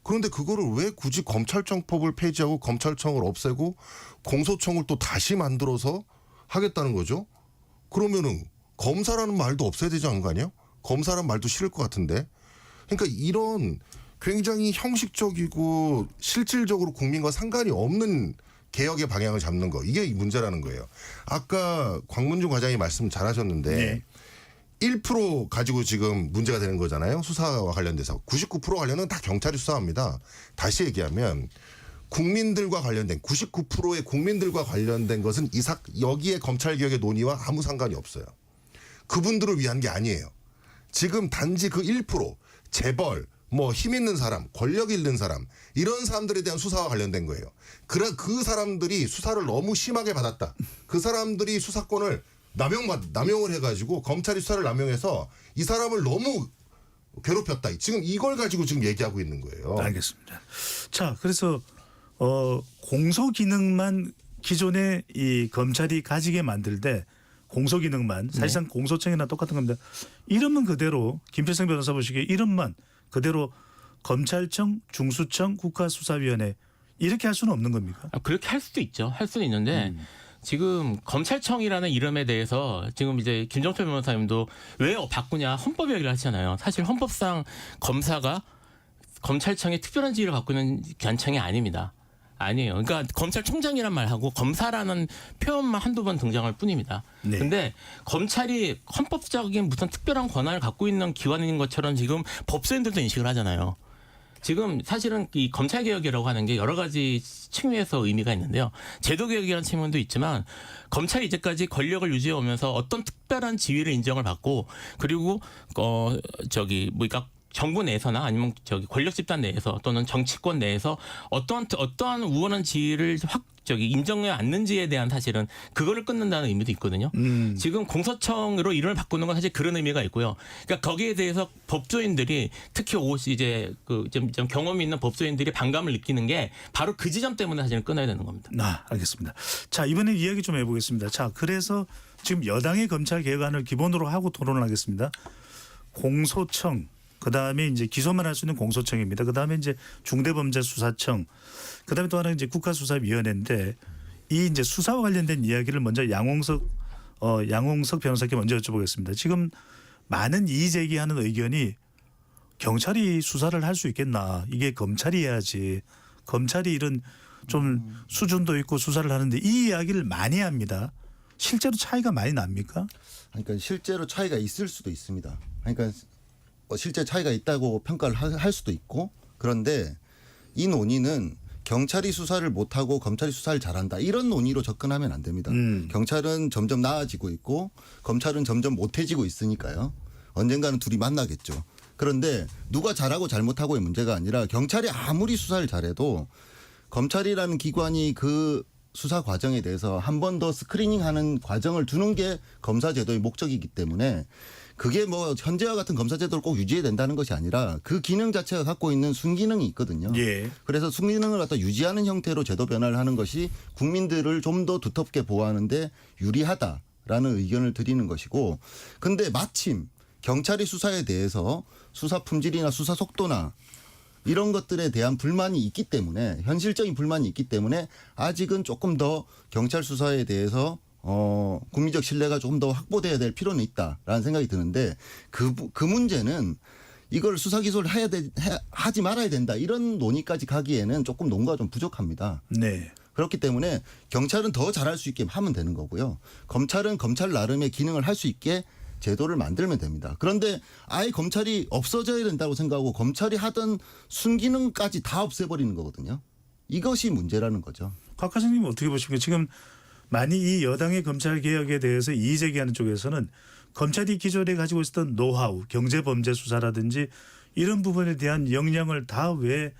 그런데 그거를 왜 굳이 검찰청법을 폐지하고 검찰청을 없애고 공소청을 또 다시 만들어서 하겠다는 거죠? 그러면은 검사라는 말도 없애야 되지 않은 거 아니에요? 검사라는 말도 싫을 것 같은데. 그러니까 이런 굉장히 형식적이고 실질적으로 국민과 상관이 없는 개혁의 방향을 잡는 거 이게 문제라는 거예요. 아까 광문중 과장이 말씀 잘하셨는데 네. 1% 가지고 지금 문제가 되는 거잖아요. 수사와 관련돼서 99% 관련은 다 경찰이 수사합니다. 다시 얘기하면 국민들과 관련된 99%의 국민들과 관련된 것은 여기에 검찰개혁의 논의와 아무 상관이 없어요. 그분들을 위한 게 아니에요. 지금 단지 그 1% 재벌 뭐 힘 있는 사람, 권력 있는 사람 이런 사람들에 대한 수사와 관련된 거예요. 그 사람들이 수사를 너무 심하게 받았다. 그 사람들이 수사권을 남용을 해가지고 검찰이 수사를 남용해서 이 사람을 너무 괴롭혔다. 지금 이걸 가지고 지금 얘기하고 있는 거예요. 알겠습니다. 자, 그래서 공소 기능만 기존에 이 검찰이 가지게 만들 때 공소 기능만 사실상 공소청이나 똑같은 겁니다. 이름은 그대로 김필성 변호사 보시기에 이름만 그대로 검찰청, 중수청, 국가수사위원회 이렇게 할 수는 없는 겁니까? 그렇게 할 수도 있죠. 할 수는 있는데 지금 검찰청이라는 이름에 대해서 지금 이제 김정철 변호사님도 왜 바꾸냐 헌법 이야기를 하시잖아요. 사실 헌법상 검사가 검찰청의 특별한 지위를 갖고 있는 관청이 아닙니다. 아니에요. 그러니까 검찰총장이란 말하고 검사라는 표현만 한두 번 등장할 뿐입니다. 네. 근데 검찰이 헌법적인 무슨 특별한 권한을 갖고 있는 기관인 것처럼 지금 법조인들도 인식을 하잖아요. 지금 사실은 이 검찰개혁이라고 하는 게 여러 가지 측면에서 의미가 있는데요. 제도개혁이라는 측면도 있지만 검찰이 이제까지 권력을 유지해 오면서 어떤 특별한 지위를 인정을 받고 그리고 그러니까 정부 내에서나 아니면 권력 집단 내에서 또는 정치권 내에서 어떠한 우월한 지위를 인정해 않는지에 대한 사실은 그거를 끊는다는 의미도 있거든요. 지금 공소청으로 이름을 바꾸는 건 사실 그런 의미가 있고요. 그러니까 거기에 대해서 법조인들이 특히 이제 좀 경험이 있는 법조인들이 반감을 느끼는 게 바로 그 지점 때문에 사실은 끊어야 되는 겁니다. 알겠습니다. 자, 이번에 이야기 좀 해보겠습니다. 자, 그래서 지금 여당의 검찰 개혁안을 기본으로 하고 토론을 하겠습니다. 공소청. 그다음에 이제 기소만 할 수 있는 공소청입니다. 그다음에 이제 중대범죄수사청. 그다음에 또 하나는 이제 국가수사위원회인데 이 이제 수사와 관련된 이야기를 먼저 양홍석 변호사께 먼저 여쭤보겠습니다. 지금 많은 이의 제기하는 의견이 경찰이 수사를 할 수 있겠나? 이게 검찰이 해야지. 검찰이 이런 좀 수준도 있고 수사를 하는데 이 이야기를 많이 합니다. 실제로 차이가 많이 납니까? 그러니까 실제로 차이가 있을 수도 있습니다. 그러니까 실제 차이가 있다고 평가를 할 수도 있고 그런데 이 논의는 경찰이 수사를 못하고 검찰이 수사를 잘한다 이런 논의로 접근하면 안 됩니다. 경찰은 점점 나아지고 있고 검찰은 점점 못해지고 있으니까요. 언젠가는 둘이 만나겠죠. 그런데 누가 잘하고 잘못하고의 문제가 아니라 경찰이 아무리 수사를 잘해도 검찰이라는 기관이 그 수사 과정에 대해서 한 번 더 스크리닝하는 과정을 두는 게 검사 제도의 목적이기 때문에 그게 뭐 현재와 같은 검사 제도를 꼭 유지해야 된다는 것이 아니라 그 기능 자체가 갖고 있는 순기능이 있거든요. 예. 그래서 순기능을 갖다 유지하는 형태로 제도 변화를 하는 것이 국민들을 좀 더 두텁게 보호하는데 유리하다라는 의견을 드리는 것이고 근데 마침 경찰이 수사에 대해서 수사 품질이나 수사 속도나 이런 것들에 대한 불만이 있기 때문에 현실적인 불만이 있기 때문에 아직은 조금 더 경찰 수사에 대해서 국민적 신뢰가 조금 더 확보돼야 될 필요는 있다라는 생각이 드는데 그 문제는 이걸 수사 기소를 하지 말아야 된다 이런 논의까지 가기에는 조금 논의가 좀 부족합니다. 네. 그렇기 때문에 경찰은 더 잘할 수 있게 하면 되는 거고요. 검찰은 검찰 나름의 기능을 할 수 있게 제도를 만들면 됩니다. 그런데 아예 검찰이 없어져야 된다고 생각하고 검찰이 하던 순기능까지 다 없애버리는 거거든요. 이것이 문제라는 거죠. 곽 과장님 어떻게 보십니까? 지금 많이 이 여당의 검찰 개혁에 대해서 이의 제기하는 쪽에서는 검찰이 기존에 가지고 있었던 노하우, 경제범죄 수사라든지 이런 부분에 대한 역량을 다 왜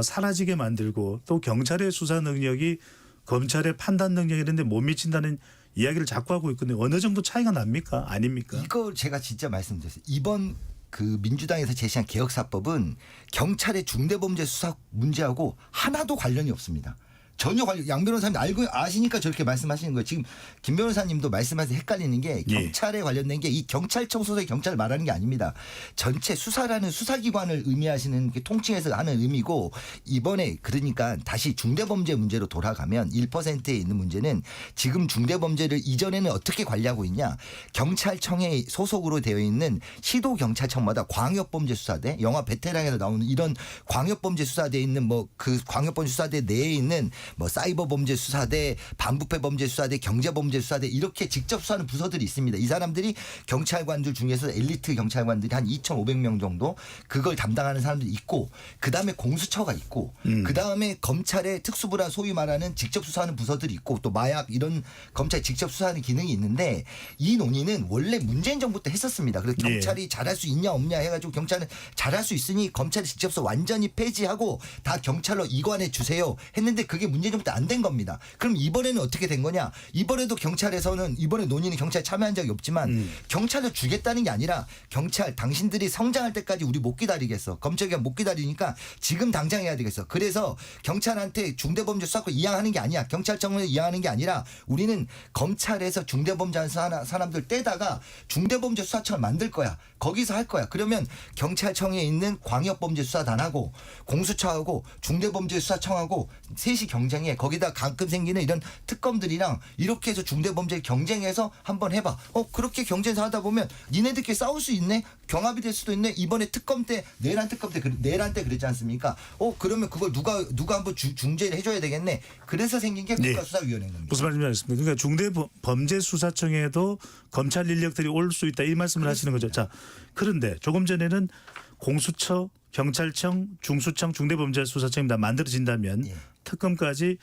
사라지게 만들고 또 경찰의 수사 능력이 검찰의 판단 능력 이런 데 못 미친다는 이야기를 자꾸 하고 있거든요. 어느 정도 차이가 납니까? 아닙니까? 이거 제가 진짜 말씀드렸어요. 이번 그 민주당에서 제시한 개혁사법은 경찰의 중대범죄 수사 문제하고 하나도 관련이 없습니다. 전혀 양 변호사님 아시니까 저렇게 말씀하시는 거예요. 지금 김 변호사님도 말씀하셔서 헷갈리는 게 경찰에 관련된 게 이 경찰청 소속의 경찰을 말하는 게 아닙니다. 전체 수사라는 수사기관을 의미하시는 게 통칭해서 하는 의미고 이번에 그러니까 다시 중대범죄 문제로 돌아가면 1%에 있는 문제는 지금 중대범죄를 이전에는 어떻게 관리하고 있냐. 경찰청에 소속으로 되어 있는 시도경찰청마다 광역범죄수사대 영화 베테랑에서 나오는 이런 광역범죄수사대에 있는 뭐 그 광역범죄수사대 내에 있는 뭐 사이버 범죄 수사대, 반부패 범죄 수사대, 경제 범죄 수사대 이렇게 직접 수사하는 부서들이 있습니다. 이 사람들이 경찰관들 중에서 엘리트 경찰관들이 한 2,500명 정도 그걸 담당하는 사람들이 있고 그다음에 공수처가 있고 그다음에 검찰의 특수부라 소위 말하는 직접 수사하는 부서들이 있고 또 마약 이런 검찰이 직접 수사하는 기능이 있는데 이 논의는 원래 문재인 정부 때 했었습니다. 그래서 경찰이 잘할 수 있냐 없냐 해가지고 경찰은 잘할 수 있으니 검찰이 직접 수사 완전히 폐지하고 다 경찰로 이관해 주세요 했는데 그게 문재인 정부 때 안 된 겁니다. 그럼 이번에는 어떻게 된 거냐? 이번에도 경찰에서는 이번에 논의는 경찰 참여한 적이 없지만 경찰로 주겠다는 게 아니라 경찰 당신들이 성장할 때까지 우리 못 기다리겠어. 검찰이 못 기다리니까 지금 당장 해야 되겠어. 그래서 경찰한테 중대범죄 수사권 이양하는 게 아니야. 경찰청을 이양하는 게 아니라 우리는 검찰에서 중대범죄 사람들 떼다가 중대범죄 수사청을 만들 거야. 거기서 할 거야. 그러면 경찰청에 있는 광역범죄수사단하고 공수처하고 중대범죄수사청하고 셋이 경쟁해. 거기다 가끔 생기는 이런 특검들이랑 이렇게 해서 중대범죄 경쟁해서 한번 해봐. 그렇게 경쟁해서 하다 보면 니네들끼리 싸울 수 있네. 경합이 될 수도 있네. 이번에 특검 때 내란 때 그랬지 않습니까? 그러면 그걸 누가 한번 중재를 해줘야 되겠네. 그래서 생긴 게 국가수사위원회인 겁니다. 무슨 말인지 알겠습니다. 그러니까 중대범죄수사청에도 검찰 인력들이 올 수 있다 이 말씀을 하시는 거죠. 자, 그런데 조금 전에는 공수처, 경찰청, 중수청, 중대범죄수사청이 다 만들어진다면 특검까지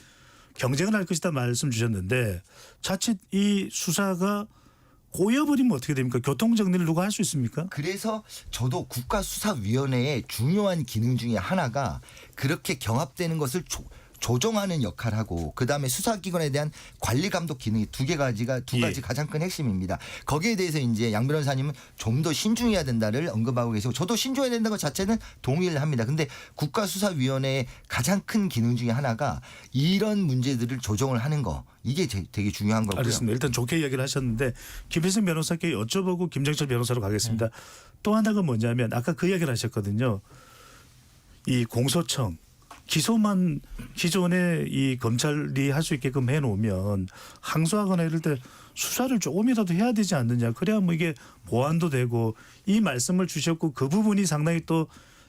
경쟁을 할 것이다 말씀 주셨는데 자칫 이 수사가 고여버리면 어떻게 됩니까? 교통정리를 누가 할 수 있습니까? 그래서 저도 국가수사위원회의 중요한 기능 중에 하나가 그렇게 경합되는 것을 조정하는 역할하고 그다음에 수사기관에 대한 관리 감독 기능이 두 가지 가장 큰 핵심입니다. 거기에 대해서 이제 양 변호사님은 좀 더 신중해야 된다를 언급하고 계시고 저도 신중해야 된다는 것 자체는 동의를 합니다. 근데 국가수사위원회의 가장 큰 기능 중에 하나가 이런 문제들을 조정을 하는 거 이게 되게 중요한 거고요. 알겠습니다. 일단 좋게 이야기를 하셨는데 김필승 변호사께 여쭤보고 김정철 변호사로 가겠습니다. 또 하나가 뭐냐면 아까 그 이야기를 하셨거든요. 이 공소청 기소만 기존에 이 검찰이 할 수 있게끔 해놓으면 항소하거나 이럴 때 수사를 조금이라도 해야 되지 않느냐. 그래야 뭐 이게 보완도 되고 이 말씀을 주셨고 그 부분이 상당히 또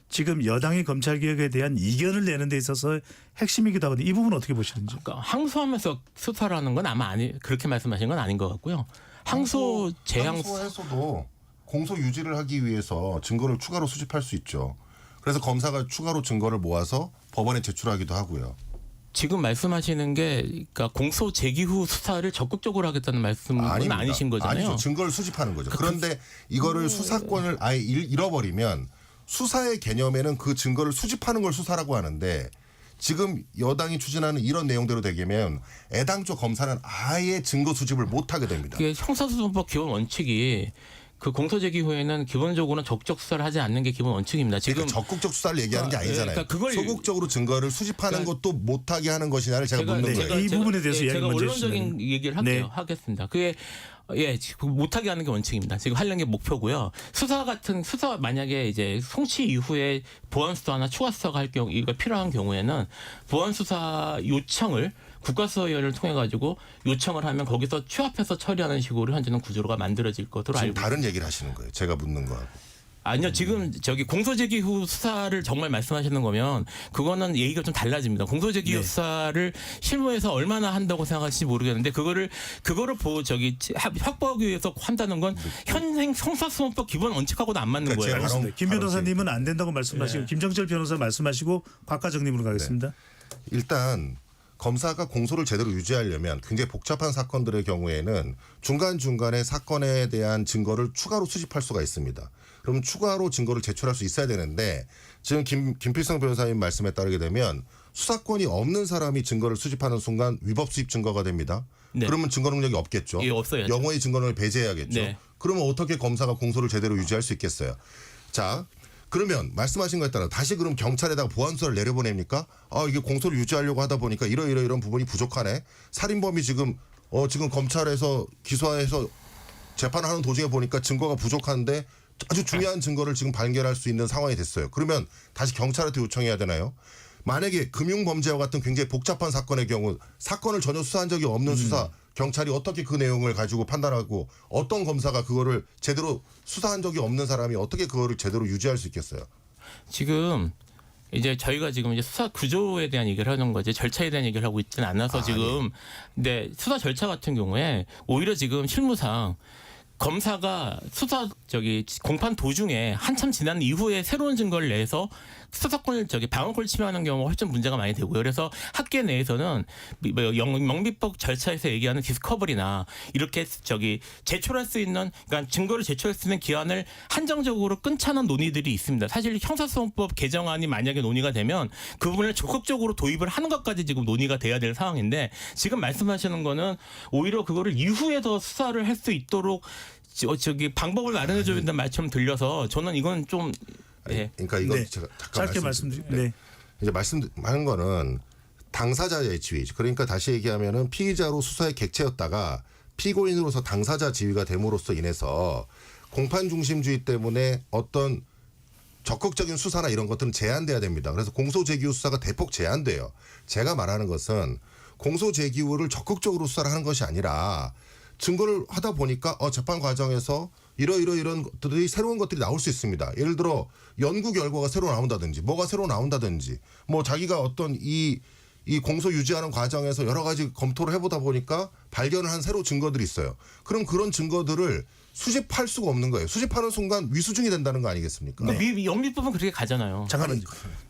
지금 여당의 검찰개혁에 대한 이견을 내는 데 있어서 핵심이기도 하거든요. 이 부분 어떻게 보시는지. 그러니까 항소하면서 수사라는 건 아마 그렇게 말씀하신 건 아닌 것 같고요. 항소해서도 공소 유지를 하기 위해서 증거를 추가로 수집할 수 있죠. 그래서 검사가 추가로 증거를 모아서 법원에 제출하기도 하고요. 지금 말씀하시는 게 그러니까 공소 제기 후 수사를 적극적으로 하겠다는 말씀은 아니신 거잖아요. 아니죠. 증거를 수집하는 거죠. 그런데 이거를 수사권을 아예 잃어버리면 수사의 개념에는 그 증거를 수집하는 걸 수사라고 하는데 지금 여당이 추진하는 이런 내용대로 되면 애당초 검사는 아예 증거 수집을 못하게 됩니다. 그게 형사소송법 기본 원칙이 그 공소 제기 후에는 기본적으로는 적극적 수사를 하지 않는 게 기본 원칙입니다. 지금 그러니까 적극적 수사를 얘기하는 게 아니잖아요. 그러니까 그걸 소극적으로 증거를 수집하는 것도 못하게 하는 것이냐를 제가 묻는 거예요. 이 부분에 대해서 제가 원론적인 얘기를 할게요. 하겠습니다. 그게 못하게 하는 게 원칙입니다. 지금 하려는 게 목표고요. 수사 만약에 이제 송치 이후에 보완 수사나 추가 수사가 할 경우 이거 필요한 경우에는 보완 수사 요청을 국가수사위원회를 통해 가지고 요청을 하면 거기서 취합해서 처리하는 식으로 현재는 구조가 만들어질 것으로 알고 있습니다. 다른 얘기를 하시는 거예요. 제가 묻는 거하고. 아니요. 지금 공소제기 후 수사를 정말 말씀하시는 거면 그거는 얘기가 좀 달라집니다. 공소제기 후 수사를 실무에서 얼마나 한다고 생각하실지 모르겠는데 그거를 확보하기 위해서 한다는 건 현행 형사소송법 기본 원칙하고도 안 맞는 거예요. 알겠습니다. 김 변호사님은 안 된다고 말씀하시고 김정철 변호사 말씀하시고 곽과정님으로 가겠습니다. 일단 검사가 공소를 제대로 유지하려면 굉장히 복잡한 사건들의 경우에는 중간중간에 사건에 대한 증거를 추가로 수집할 수가 있습니다. 그럼 추가로 증거를 제출할 수 있어야 되는데 지금 김필성 변호사님 말씀에 따르게 되면 수사권이 없는 사람이 증거를 수집하는 순간 위법 수입 증거가 됩니다. 네. 그러면 증거 능력이 없겠죠. 없어야죠. 영원히 증거 능력을 배제해야겠죠. 네. 그러면 어떻게 검사가 공소를 제대로 유지할 수 있겠어요. 자, 그러면 말씀하신 거에 따라 다시 그럼 경찰에다가 보완 수사를 내려보냅니까? 이게 공소를 유지하려고 하다 보니까 이런 부분이 부족하네. 살인범이 지금 검찰에서 기소해서 재판하는 도중에 보니까 증거가 부족한데 아주 중요한 증거를 지금 발견할 수 있는 상황이 됐어요. 그러면 다시 경찰한테 요청해야 되나요? 만약에 금융범죄와 같은 굉장히 복잡한 사건의 경우 사건을 전혀 수사한 적이 없는 수사 경찰이 어떻게 그 내용을 가지고 판단하고 어떤 검사가 그거를 제대로 수사한 적이 없는 사람이 어떻게 그거를 제대로 유지할 수 있겠어요? 지금 이제 저희가 지금 이제 수사 구조에 대한 얘기를 하는 거지 절차에 대한 얘기를 하고 있지는 않아서 지금 근데 수사 절차 같은 경우에 오히려 지금 실무상 검사가 수사 공판 도중에 한참 지난 이후에 새로운 증거를 내서 수사권을 방어권을 침해하는 경우가 훨씬 문제가 많이 되고요. 그래서 학계 내에서는 영미법 절차에서 얘기하는 디스커버리나 이렇게 제출할 수 있는 그러니까 증거를 제출할 수 있는 기한을 한정적으로 끊자는 논의들이 있습니다. 사실 형사소송법 개정안이 만약에 논의가 되면 그 부분을 적극적으로 도입을 하는 것까지 지금 논의가 돼야 될 상황인데 지금 말씀하시는 거는 오히려 그거를 이후에 더 수사를 할 수 있도록 방법을 마련해 줘야 된다는 말처럼 들려서 저는 이건 좀 네. 그러니까 이건 네. 제가 잠깐 짧게 말씀드릴게요. 네. 이제 말씀하는 거는 당사자의 지위. 그러니까 다시 얘기하면은 피의자로 수사의 객체였다가 피고인으로서 당사자 지위가 됨으로써 인해서 공판 중심주의 때문에 어떤 적극적인 수사나 이런 것들은 제한돼야 됩니다. 그래서 공소 제기 후 수사가 대폭 제한돼요. 제가 말하는 것은 공소 제기 후를 적극적으로 수사를 하는 것이 아니라 증거를 하다 보니까 재판 과정에서 이런 것들이 새로운 것들이 나올 수 있습니다. 예를 들어 연구 결과가 새로 나온다든지 뭐가 새로 나온다든지 뭐 자기가 어떤 이 공소 유지하는 과정에서 여러 가지 검토를 해보다 보니까 발견을 한 새로운 증거들이 있어요. 그럼 그런 증거들을 수집할 수가 없는 거예요. 수집하는 순간 위수중이 된다는 거 아니겠습니까? 영미법은 그렇게 가잖아요. 잠깐만요.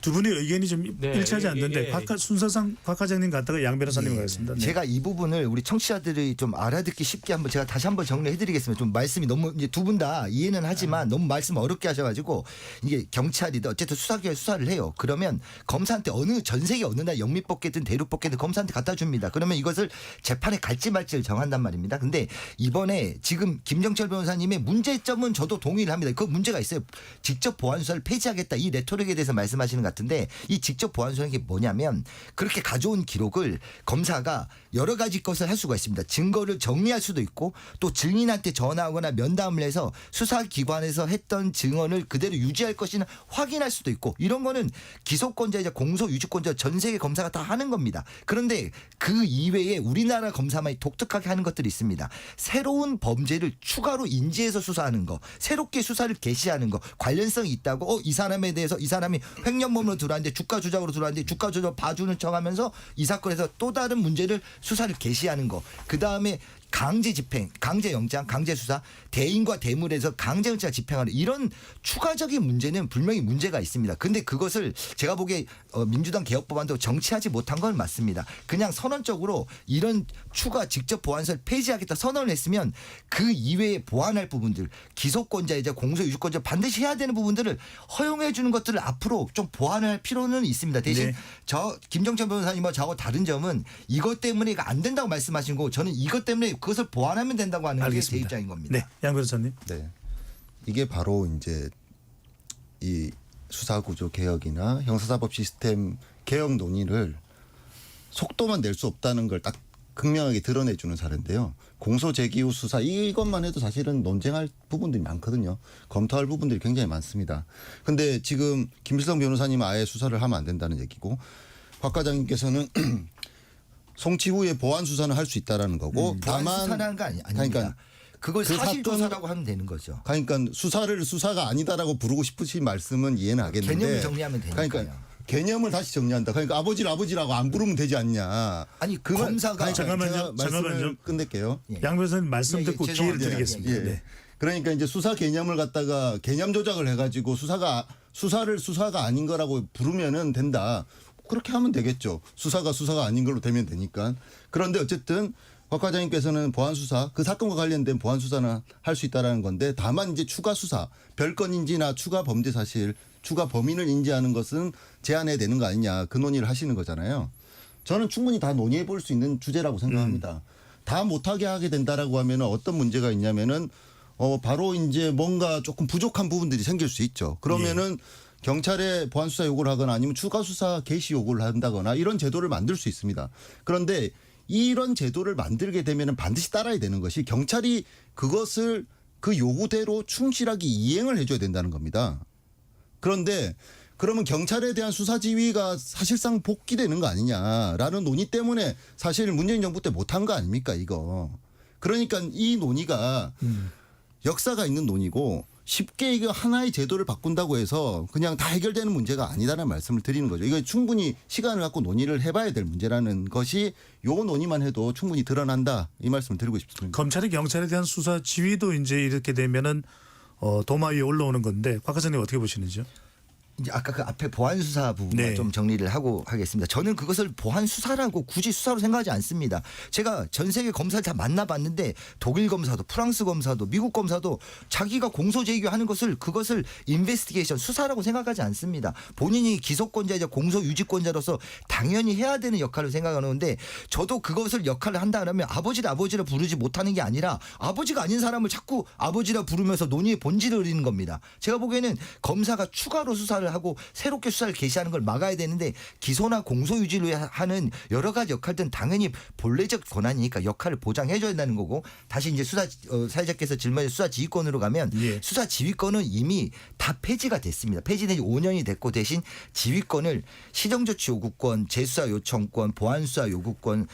두 분의 의견이 좀 일치하지 않는데 순서상 곽 과장님 갔다가 양 변호사님 가겠습니다. 네. 제가 이 부분을 우리 청취자들이 좀 알아듣기 쉽게 제가 다시 한번 정리해드리겠습니다. 좀 말씀이 너무 이제 두 분 다 이해는 하지만 너무 말씀 어렵게 하셔가지고 이게 경찰이든 어쨌든 수사기관에 수사를 해요. 그러면 검사한테 전 세계 어느 나라 영미법계든 대륙법계든 검사한테 갖다 줍니다. 그러면 이것을 재판에 갈지 말지를 정한단 말입니다. 근데 이번에 지금 김정철 변호사님의 문제점은 저도 동의를 합니다. 그 문제가 있어요. 직접 보안 수사를 폐지하겠다 이 레토릭에 대해서 말씀하시는 것 같은데 이 직접 보안 수사는 게 뭐냐면 그렇게 가져온 기록을 검사가 여러 가지 것을 할 수가 있습니다. 증거를 정리할 수도 있고 또 증인한테 전화하거나 면담을 해서 수사기관에서 했던 증언을 그대로 유지할 것이나 확인할 수도 있고 이런 거는 기소권자이자 공소유지권자 전 세계 검사가 다 하는 겁니다. 그런데 그 이외에 우리나라 검사만이 독특하게 하는 것들이 있습니다. 새로운 범죄를 추가로 인지해서 수사하는 거, 새롭게 수사를 개시하는 거, 관련성이 있다고 이 사람에 대해서 이 사람이 횡령범으로 들어왔는데 주가 조작으로 들어왔는데 주가 조작 봐주는 척하면서 이 사건에서 또 다른 문제를 수사를 개시하는 거. 그 다음에 강제 집행, 강제 영장, 강제 수사, 대인과 대물에서 강제 영장 집행하는 이런 추가적인 문제는 분명히 문제가 있습니다. 근데 그것을 제가 보기에 민주당 개혁법안도 정치하지 못한 건 맞습니다. 그냥 선언적으로 이런 추가 직접 보안서를 폐지하겠다 선언을 했으면 그 이외에 보완할 부분들, 기소권자이자 공소유지권자 반드시 해야 되는 부분들을 허용해 주는 것들을 앞으로 좀 보완할 필요는 있습니다. 대신 저 김정철 변호사님과 저하고 다른 점은 이것 때문에 이거 안 된다고 말씀하신 거고 저는 이것 때문에 그것을 보완하면 된다고 하는 게 제 입장인 겁니다. 네, 양 변호사님. 네, 이게 바로 이제 이 수사구조 개혁이나 형사사법 시스템 개혁 논의를 속도만 낼 수 없다는 걸 딱 극명하게 드러내주는 사례인데요. 공소 제기 후 수사 이것만 해도 사실은 논쟁할 부분들이 많거든요. 검토할 부분들이 굉장히 많습니다. 그런데 지금 김필성 변호사님은 아예 수사를 하면 안 된다는 얘기고 박 과장님께서는 송치 후에 보완 수사는 할 수 있다라는 거고 다만 수사라는 거 아닙니다. 그러니까 그걸 그 사실 조사라고 하면 되는 거죠. 그러니까 수사를 수사가 아니다라고 부르고 싶으신 말씀은 이해는 하겠는데 개념을 정리하면 되니까요. 그러니까 개념을 다시 정리한다. 그러니까 아버지라고 안 부르면 되지 않냐. 아니 검사가 잠깐만요. 말씀을 끝낼게요. 양 변호사님 말씀 듣고 기회를 드리겠습니다. 예. 네. 그러니까 이제 수사 개념을 갖다가 개념 조작을 해가지고 수사가 아닌 거라고 부르면은 된다. 그렇게 하면 되겠죠. 수사가 아닌 걸로 되면 되니까. 그런데 어쨌든 박 과장님께서는 보안 수사, 그 사건과 관련된 보안 수사는 할 수 있다라는 건데 다만 이제 추가 수사, 별건 인지나 추가 범죄 사실, 추가 범인을 인지하는 것은 제한해야 되는 거 아니냐. 그 논의를 하시는 거잖아요. 저는 충분히 다 논의해 볼 수 있는 주제라고 생각합니다. 다 못하게 하게 된다라고 하면 어떤 문제가 있냐면은 바로 이제 뭔가 조금 부족한 부분들이 생길 수 있죠. 그러면은 경찰에 보안 수사 요구를 하거나 아니면 추가 수사 개시 요구를 한다거나 이런 제도를 만들 수 있습니다. 그런데 이런 제도를 만들게 되면은 반드시 따라야 되는 것이 경찰이 그것을 그 요구대로 충실하게 이행을 해줘야 된다는 겁니다. 그런데 그러면 경찰에 대한 수사 지휘가 사실상 복귀되는 거 아니냐라는 논의 때문에 사실 문재인 정부 때 못한 거 아닙니까 이거. 그러니까 이 논의가 역사가 있는 논의고 쉽게 이거 하나의 제도를 바꾼다고 해서 그냥 다 해결되는 문제가 아니다라는 말씀을 드리는 거죠. 이거 충분히 시간을 갖고 논의를 해봐야 될 문제라는 것이 요 논의만 해도 충분히 드러난다 이 말씀을 드리고 싶습니다. 검찰이 경찰에 대한 수사 지휘도 이제 이렇게 되면은 도마 위에 올라오는 건데 곽 과장님 어떻게 보시는지요? 이제 아까 그 앞에 보안 수사 부분만 네. 좀 정리를 하고 하겠습니다. 저는 그것을 보안 수사라고 굳이 수사로 생각하지 않습니다. 제가 전 세계 검사를 다 만나봤는데 독일 검사도 프랑스 검사도 미국 검사도 자기가 공소 제기하는 것을 그것을 인베스티게이션 수사라고 생각하지 않습니다. 본인이 기소권자이자 공소 유지권자로서 당연히 해야 되는 역할을 생각하는데 저도 그것을 역할을 한다 그러면 아버지라 부르지 못하는 게 아니라 아버지가 아닌 사람을 자꾸 아버지라 부르면서 논의의 본질을 잃는 겁니다. 제가 보기에는 검사가 추가로 수사를 하고 새롭게 수사를 개시하는 걸 막아야 되는데 기소나 공소 유지를 하는 여러 가지 역할들은 당연히 본래적 권한이니까 역할을 보장해 줘야 된다는 거고 다시 이제 사회자께서 질문해 수사 지휘권으로 가면 예. 수사 지휘권은 이미 다 폐지가 됐습니다. 폐지된 지 5년이 됐고 대신 지휘권을 시정조치 요구권, 재수사 요청권, 보안수사 요구권,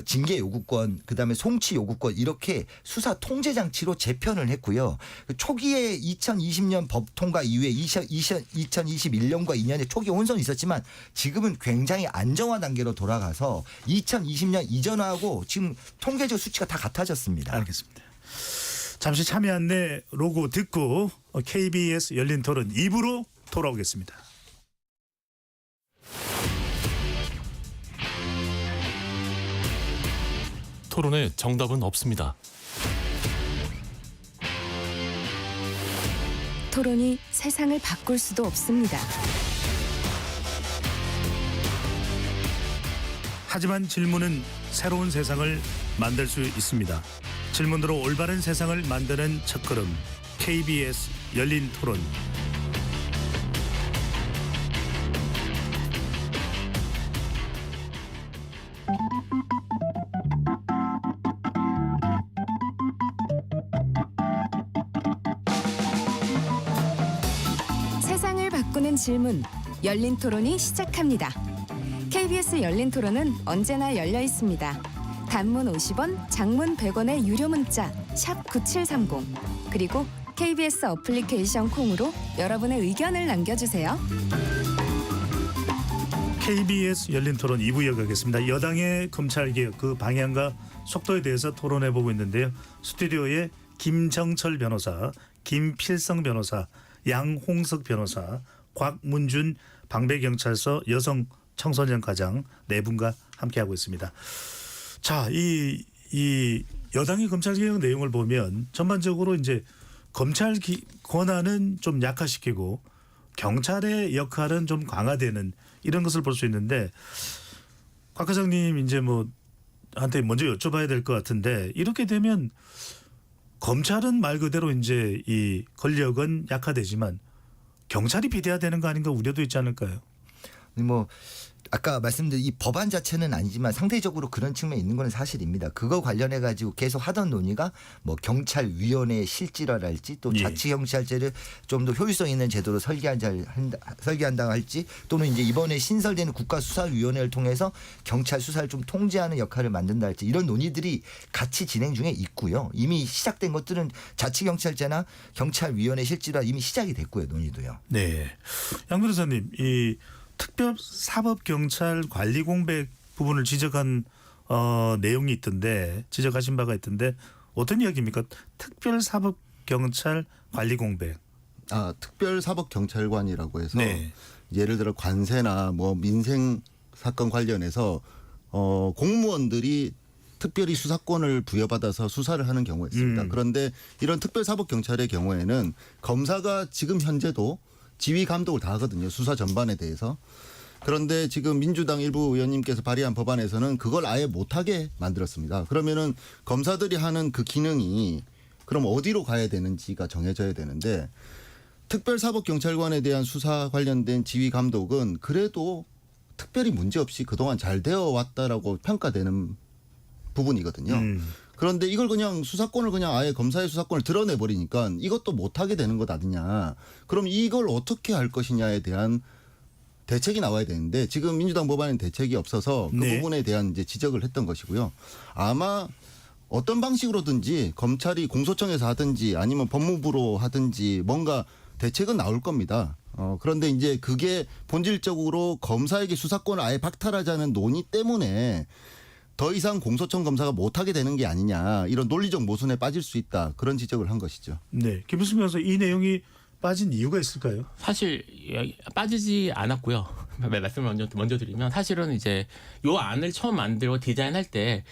징계 요구권, 그다음에 송치 요구권 이렇게 수사 통제 장치로 재편을 했고요. 초기에 2020년 법 통과 이후에 2021년과 2년에 초기 혼선이 있었지만 지금은 굉장히 안정화 단계로 돌아가서 2020년 이전하고 지금 통계적 수치가 다 같아졌습니다. 알겠습니다. 잠시 참여 안내 로고 듣고 KBS 열린 토론 2부로 돌아오겠습니다. 토론에 정답은 없습니다. 토론이 세상을 바꿀 수도 없습니다. 하지만 질문은 새로운 세상을 만들 수 있습니다. 질문으로 올바른 세상을 만드는 첫걸음 KBS 열린 토론. 세상을 바꾸는 질문, 열린 토론이 시작합니다. KBS 열린 토론은 언제나 열려 있습니다. 단문 50원, 장문 100원의 유료 문자 샵 9730 그리고 KBS 어플리케이션 콩으로 여러분의 의견을 남겨주세요. KBS 열린 토론 2부 이어가겠습니다. 여당의 검찰개혁 그 방향과 속도에 대해서 토론해보고 있는데요. 스튜디오에 김정철 변호사, 김필성 변호사, 양홍석 변호사, 곽문준 방배경찰서 여성 청소년 과장 네 분과 함께하고 있습니다. 자, 이 여당의 검찰개혁 내용을 보면 전반적으로 이제 검찰 권한은 좀 약화시키고 경찰의 역할은 좀 강화되는 이런 것을 볼 수 있는데 곽 과장님 이제 뭐 한테 먼저 여쭤봐야 될 것 같은데 이렇게 되면 검찰은 말 그대로 이제 이 권력은 약화되지만 경찰이 비대화되는 거 아닌가 우려도 있지 않을까요? 뭐 아까 말씀드린 이 법안 자체는 아니지만 상대적으로 그런 측면이 있는 건 사실입니다. 그거 관련해 가지고 계속 하던 논의가 뭐 경찰위원회의 실질화랄지 또 예. 자치경찰제를 좀 더 효율성 있는 제도로 설계한다 할지 또는 이제 이번에 신설되는 국가수사위원회를 통해서 경찰 수사를 좀 통제하는 역할을 만든다 할지 이런 논의들이 같이 진행 중에 있고요. 이미 시작된 것들은 자치경찰제나 경찰위원회 실질화 이미 시작이 됐고요. 논의도요. 네. 양 변호사님 이 특별사법경찰관리공백 부분을 지적한 내용이 있던데 지적하신 바가 있던데 어떤 이야기입니까? 특별사법경찰관리공백. 특별사법경찰관이라고 해서 네. 예를 들어 관세나 뭐 민생 사건 관련해서 공무원들이 특별히 수사권을 부여받아서 수사를 하는 경우가 있습니다. 그런데 이런 특별사법경찰의 경우에는 검사가 지금 현재도 지휘 감독을 다 하거든요. 수사 전반에 대해서. 그런데 지금 민주당 일부 의원님께서 발의한 법안에서는 그걸 아예 못하게 만들었습니다. 그러면은 검사들이 하는 그 기능이 그럼 어디로 가야 되는지가 정해져야 되는데 특별사법경찰관에 대한 수사 관련된 지휘 감독은 그래도 특별히 문제없이 그동안 잘 되어 왔다라고 평가되는 부분이거든요. 그런데 이걸 그냥 수사권을 그냥 아예 검사의 수사권을 드러내 버리니까 이것도 못하게 되는 것 아니냐. 그럼 이걸 어떻게 할 것이냐에 대한 대책이 나와야 되는데 지금 민주당 법안엔 대책이 없어서 그 네. 부분에 대한 이제 지적을 했던 것이고요. 아마 어떤 방식으로든지 검찰이 공소청에서 하든지 아니면 법무부로 하든지 뭔가 대책은 나올 겁니다. 그런데 이제 그게 본질적으로 검사에게 수사권을 아예 박탈하자는 논의 때문에 더 이상 공소청 검사가 못하게 되는 게 아니냐 이런 논리적 모순에 빠질 수 있다 그런 지적을 한 것이죠. 네, 김필승 변호사 이 내용이 빠진 이유가 있을까요? 사실 빠지지 않았고요. 말씀을 먼저 드리면 사실은 이제 요 안을 처음 만들고 디자인할 때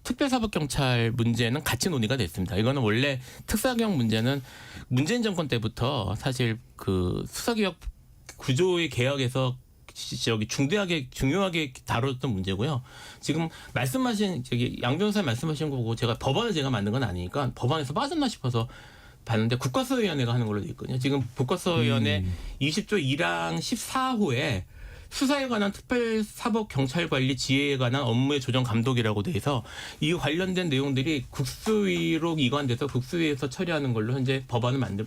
특별사법경찰 문제는 같이 논의가 됐습니다. 이거는 원래 특사경 문제는 문재인 정권 때부터 사실 그 수사개혁 구조의 개혁에서 중요하게 다뤘던 문제고요. 지금 말씀하신 양 변호사 말씀하신 거고 제가 법안을 제가 만든 건 아니니까 법안에서 빠졌나 싶어서 봤는데 국가수사위원회가 하는 걸로 돼 있거든요. 지금 국가수사위원회 20조 1항 14호에 수사에 관한 특별사법경찰관리 지휘에 관한 업무의 조정 감독이라고 돼 있어 이 관련된 내용들이 국수위로 이관돼서 국수위에서 처리하는 걸로 현재 법안을 마련돼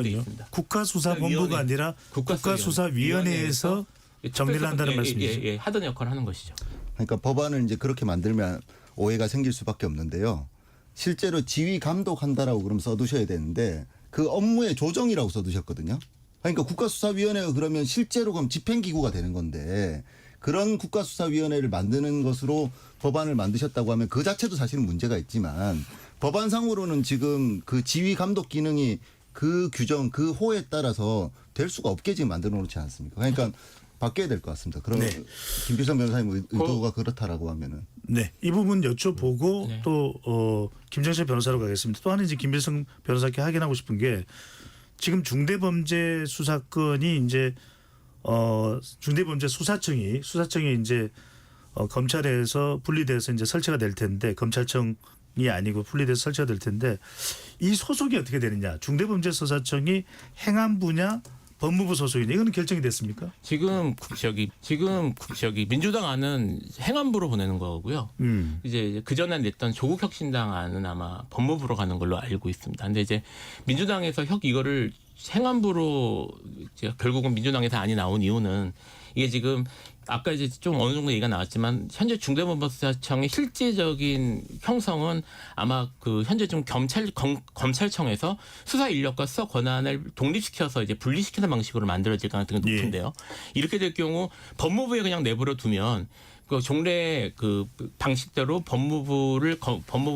있습니다. 국가수사본부가 아니라 국가수사위원회에서 정리를 한다는 말씀이시죠? 예, 하던 역할을 하는 것이죠. 그러니까 법안을 이제 그렇게 만들면 오해가 생길 수밖에 없는데요. 실제로 지휘 감독한다라고 그럼 써두셔야 되는데 그 업무의 조정이라고 써두셨거든요. 그러니까 국가수사위원회가 그러면 실제로 그럼 집행기구가 되는 건데 그런 국가수사위원회를 만드는 것으로 법안을 만드셨다고 하면 그 자체도 사실은 문제가 있지만 법안상으로는 지금 그 지휘 감독 기능이 그 규정, 그 호에 따라서 될 수가 없게 지금 만들어 놓지 않습니까? 그러니까 바뀌어야 될 것 같습니다. 그럼 네. 김필성 변호사님 의도가 그렇다라고 하면은. 네, 이 부분 여쭤보고 또 김정철 변호사로 가겠습니다. 또 하나 이제 김필성 변호사께 확인하고 싶은 게 지금 중대범죄 수사건이 이제 중대범죄 수사청이 이제 검찰에서 분리돼서 이제 설치가 될 텐데 검찰청이 아니고 분리돼서 설치가 될 텐데 이 소속이 어떻게 되느냐? 중대범죄 수사청이 행안부냐? 법무부 소속이냐 이거는 결정이 됐습니까? 지금 민주당 안은 행안부로 보내는 거고요. 이제 그 전에 냈던 조국혁신당 안은 아마 법무부로 가는 걸로 알고 있습니다. 근데 이제 민주당에서 이거를 행안부로 결국은 민주당에서 안이 나온 이유는 이게 지금 아까 이제 좀 어느 정도 얘기가 나왔지만 현재 중대범죄수사청의 실질적인 형성은 아마 그 현재 좀 검찰청에서 수사 인력과 수사 권한을 독립시켜서 이제 분리시키는 방식으로 만들어질 가능성이 높은데요. 이렇게 될 경우 법무부에 그냥 내버려 두면 그 종래 그 방식대로 법무부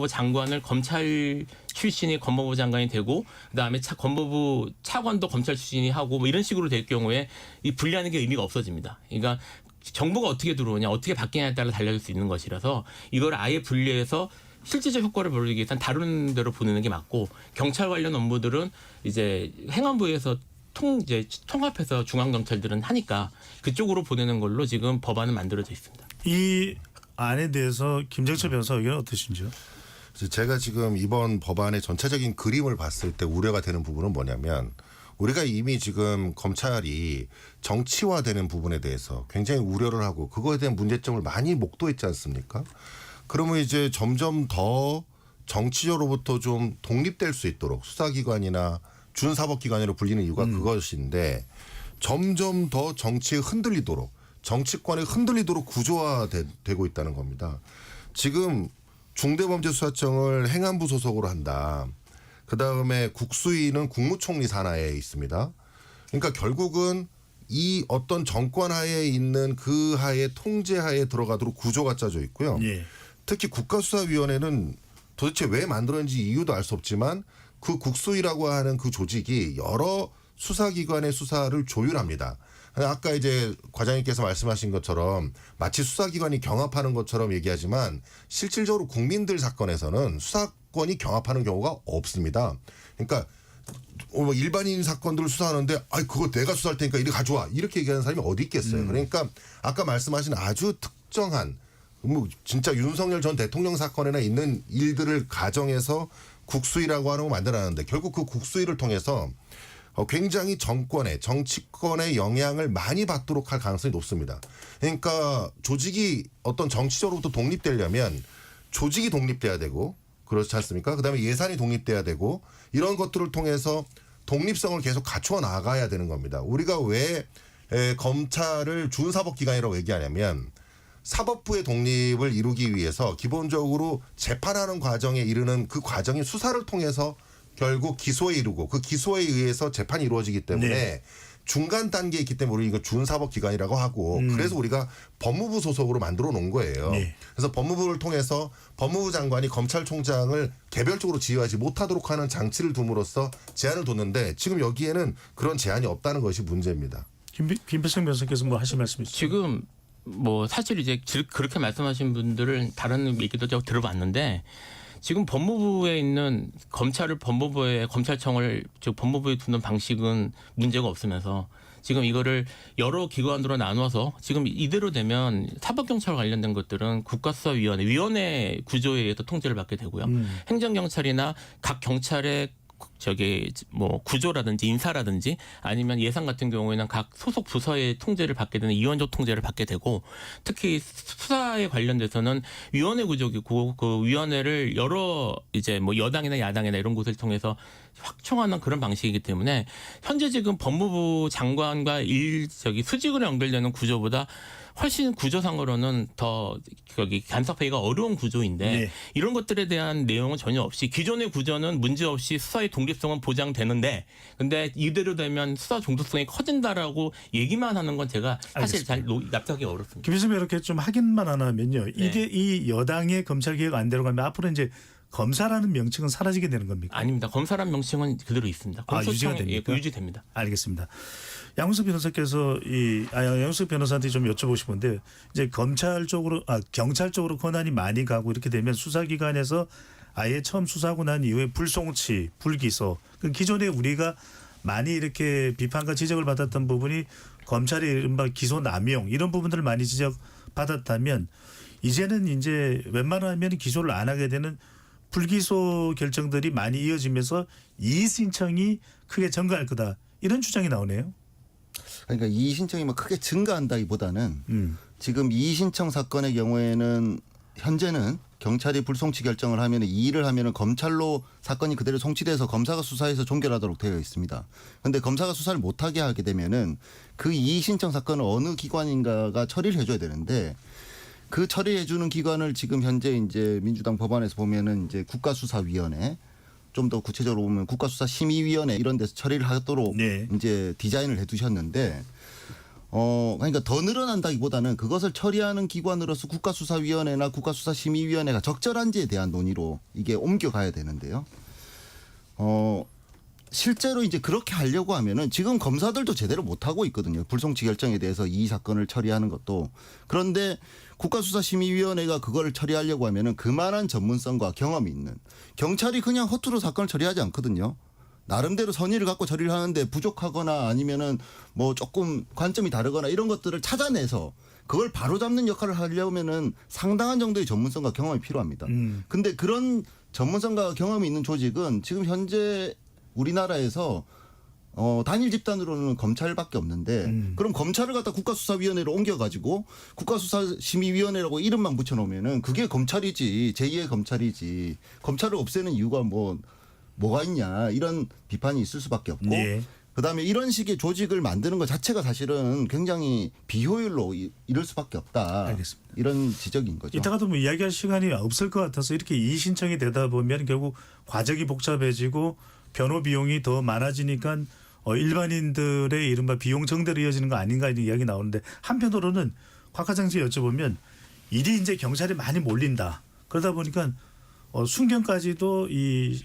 장관을 검찰 출신이 법무부 장관이 되고 그다음에 법무부 차관도 검찰 출신이 하고 뭐 이런 식으로 될 경우에 이 분리하는 게 의미가 없어집니다. 그러니까 정부가 어떻게 들어오냐 어떻게 바뀌냐에 따라 달라질 수 있는 것이라서 이걸 아예 분리해서 실질적 효과를 보이기 위해서는 다른 데로 보내는 게 맞고 경찰 관련 업무들은 이제 행안부에서 통합해서 중앙경찰들은 하니까 그쪽으로 보내는 걸로 지금 법안은 만들어져 있습니다. 이 안에 대해서 김정철 변호사 의견은 어떠신지요? 제가 지금 이번 법안의 전체적인 그림을 봤을 때 우려가 되는 부분은 뭐냐면 우리가 이미 지금 검찰이 정치화되는 부분에 대해서 굉장히 우려를 하고 그거에 대한 문제점을 많이 목도했지 않습니까? 그러면 이제 점점 더 정치적으로부터 좀 독립될 수 있도록 수사기관이나 준사법기관으로 불리는 이유가 그것인데 점점 더 정치에 흔들리도록 정치권에 흔들리도록 구조화되고 있다는 겁니다. 지금 중대범죄수사청을 행안부 소속으로 한다. 그다음에 국수위는 국무총리 산하에 있습니다. 그러니까 결국은 이 어떤 정권 하에 있는 그 하에 통제하에 들어가도록 구조가 짜져 있고요. 특히 국가수사위원회는 도대체 왜 만들었는지 이유도 알 수 없지만 그 국수위라고 하는 그 조직이 여러 수사기관의 수사를 조율합니다. 아까 이제 과장님께서 말씀하신 것처럼 마치 수사기관이 경합하는 것처럼 얘기하지만 실질적으로 국민들 사건에서는 수사권이 경합하는 경우가 없습니다. 그러니까 일반인 사건들을 수사하는데 그거 내가 수사할 테니까 이리 가져와 이렇게 얘기하는 사람이 어디 있겠어요. 그러니까 아까 말씀하신 아주 특정한 진짜 윤석열 전 대통령 사건에나 있는 일들을 가정해서 국수위라고 하는 거 만들어놨는데 결국 그 국수위를 통해서 굉장히 정치권의 영향을 많이 받도록 할 가능성이 높습니다. 그러니까 조직이 어떤 정치적으로부터 독립되려면 조직이 독립돼야 되고 그렇지 않습니까? 그다음에 예산이 독립돼야 되고 이런 것들을 통해서 독립성을 계속 갖추어 나가야 되는 겁니다. 우리가 왜 검찰을 준사법기관이라고 얘기하냐면 사법부의 독립을 이루기 위해서 기본적으로 재판하는 과정에 이르는 그 과정이 수사를 통해서 결국 기소에 이르고 그 기소에 의해서 재판이 이루어지기 때문에 네. 중간 단계에 있기 때문에 우리 이거 준사법기관이라고 하고 그래서 우리가 법무부 소속으로 만들어 놓은 거예요. 네. 그래서 법무부를 통해서 법무부 장관이 검찰총장을 개별적으로 지휘하지 못하도록 하는 장치를 둠으로써 제한을 뒀는데 지금 여기에는 그런 제한이 없다는 것이 문제입니다. 김배성 변호사께서 뭐 하실 말씀 있으세요? 지금 뭐 사실 이제 그렇게 말씀하신 분들은 다른 얘기도 제가 들어봤는데 지금 법무부에 있는 검찰을 검찰청을 즉 법무부에 두는 방식은 문제가 없으면서 지금 이거를 여러 기관으로 나눠서 지금 이대로 되면 사법경찰 관련된 것들은 위원회 구조에 의해서 통제를 받게 되고요. 행정경찰이나 각 경찰의 뭐 구조라든지 인사라든지 아니면 예산 같은 경우에는 각 소속 부서의 통제를 받게 되는 위원적 통제를 받게 되고 특히 수사에 관련돼서는 위원회 구조이고 그 위원회를 여러 이제 뭐 여당이나 야당이나 이런 곳을 통해서 확충하는 그런 방식이기 때문에 현재 지금 법무부 장관과 수직으로 연결되는 구조보다 훨씬 구조상으로는 더 간섭하기가 어려운 구조인데 네. 이런 것들에 대한 내용은 전혀 없이 기존의 구조는 문제없이 수사의 독립성은 보장되는데 근데 이대로 되면 수사 중독성이 커진다라고 얘기만 하는 건 제가 사실 잘 납득하기 어렵습니다. 김혜성 이렇게 좀 확인만 하나 하면요. 이게 이 여당의 검찰개혁 안대로 가면 앞으로 이제 검사라는 명칭은 사라지게 되는 겁니까? 아닙니다. 검사란 명칭은 그대로 있습니다. 유지가 됩니까? 유지됩니다. 알겠습니다. 양승석 변호사께서 양승석 변호사한테 좀 여쭤보고 싶은데 이제 경찰 쪽으로 권한이 많이 가고 이렇게 되면 수사기관에서 아예 처음 수사하고 난 이후에 불송치, 불기소. 그 기존에 우리가 많이 이렇게 비판과 지적을 받았던 부분이 검찰의 이른바 기소 남용 이런 부분들을 많이 지적받았다면 이제는 이제 웬만하면 기소를 안 하게 되는 불기소 결정들이 많이 이어지면서 이의 신청이 크게 증가할 거다. 이런 주장이 나오네요. 그러니까 이의 신청이 뭐 크게 증가한다기보다는 지금 이의 신청 사건의 경우에는 현재는 경찰이 불송치 결정을 하면 이의를 하면 검찰로 사건이 그대로 송치돼서 검사가 수사해서 종결하도록 되어 있습니다. 그런데 검사가 수사를 못하게 하게 되면은 그 이의 신청 사건을 어느 기관인가가 처리를 해줘야 되는데 그 처리해주는 기관을 지금 현재 이제 민주당 법안에서 보면은 이제 국가수사위원회 좀 더 구체적으로 보면 국가수사심의위원회 이런 데서 처리를 하도록 네. 이제 디자인을 해두셨는데 그러니까 더 늘어난다기보다는 그것을 처리하는 기관으로서 국가수사위원회나 국가수사심의위원회가 적절한지에 대한 논의로 이게 옮겨가야 되는데요. 실제로 이제 그렇게 하려고 하면은 지금 검사들도 제대로 못 하고 있거든요. 불송치 결정에 대해서 이 사건을 처리하는 것도. 그런데 국가수사심의위원회가 그걸 처리하려고 하면은 그만한 전문성과 경험이 있는 경찰이 그냥 허투루 사건을 처리하지 않거든요. 나름대로 선의를 갖고 처리를 하는데 부족하거나 아니면은 뭐 조금 관점이 다르거나 이런 것들을 찾아내서 그걸 바로잡는 역할을 하려면은 상당한 정도의 전문성과 경험이 필요합니다. 근데 그런 전문성과 경험이 있는 조직은 지금 현재 우리나라에서 단일 집단으로는 검찰밖에 없는데 그럼 검찰을 갖다 국가수사위원회로 옮겨가지고 국가수사심의위원회라고 이름만 붙여놓으면은 그게 검찰이지 제2의 검찰이지 검찰을 없애는 이유가 뭐가 있냐 이런 비판이 있을 수밖에 없고 네. 그다음에 이런 식의 조직을 만드는 것 자체가 사실은 굉장히 비효율로 이럴 수밖에 없다. 알겠습니다. 이런 지적인 거죠. 이따가도 뭐 이야기할 시간이 없을 것 같아서 이렇게 이의 신청이 되다 보면 결국 과정이 복잡해지고 변호 비용이 더 많아지니까 일반인들의 이른바 비용 정대로 이어지는 거 아닌가 이런 이야기 나오는데 한편으로는 곽 과장님 여쭤보면 일이 이제 경찰이 많이 몰린다. 그러다 보니까 순경까지도 이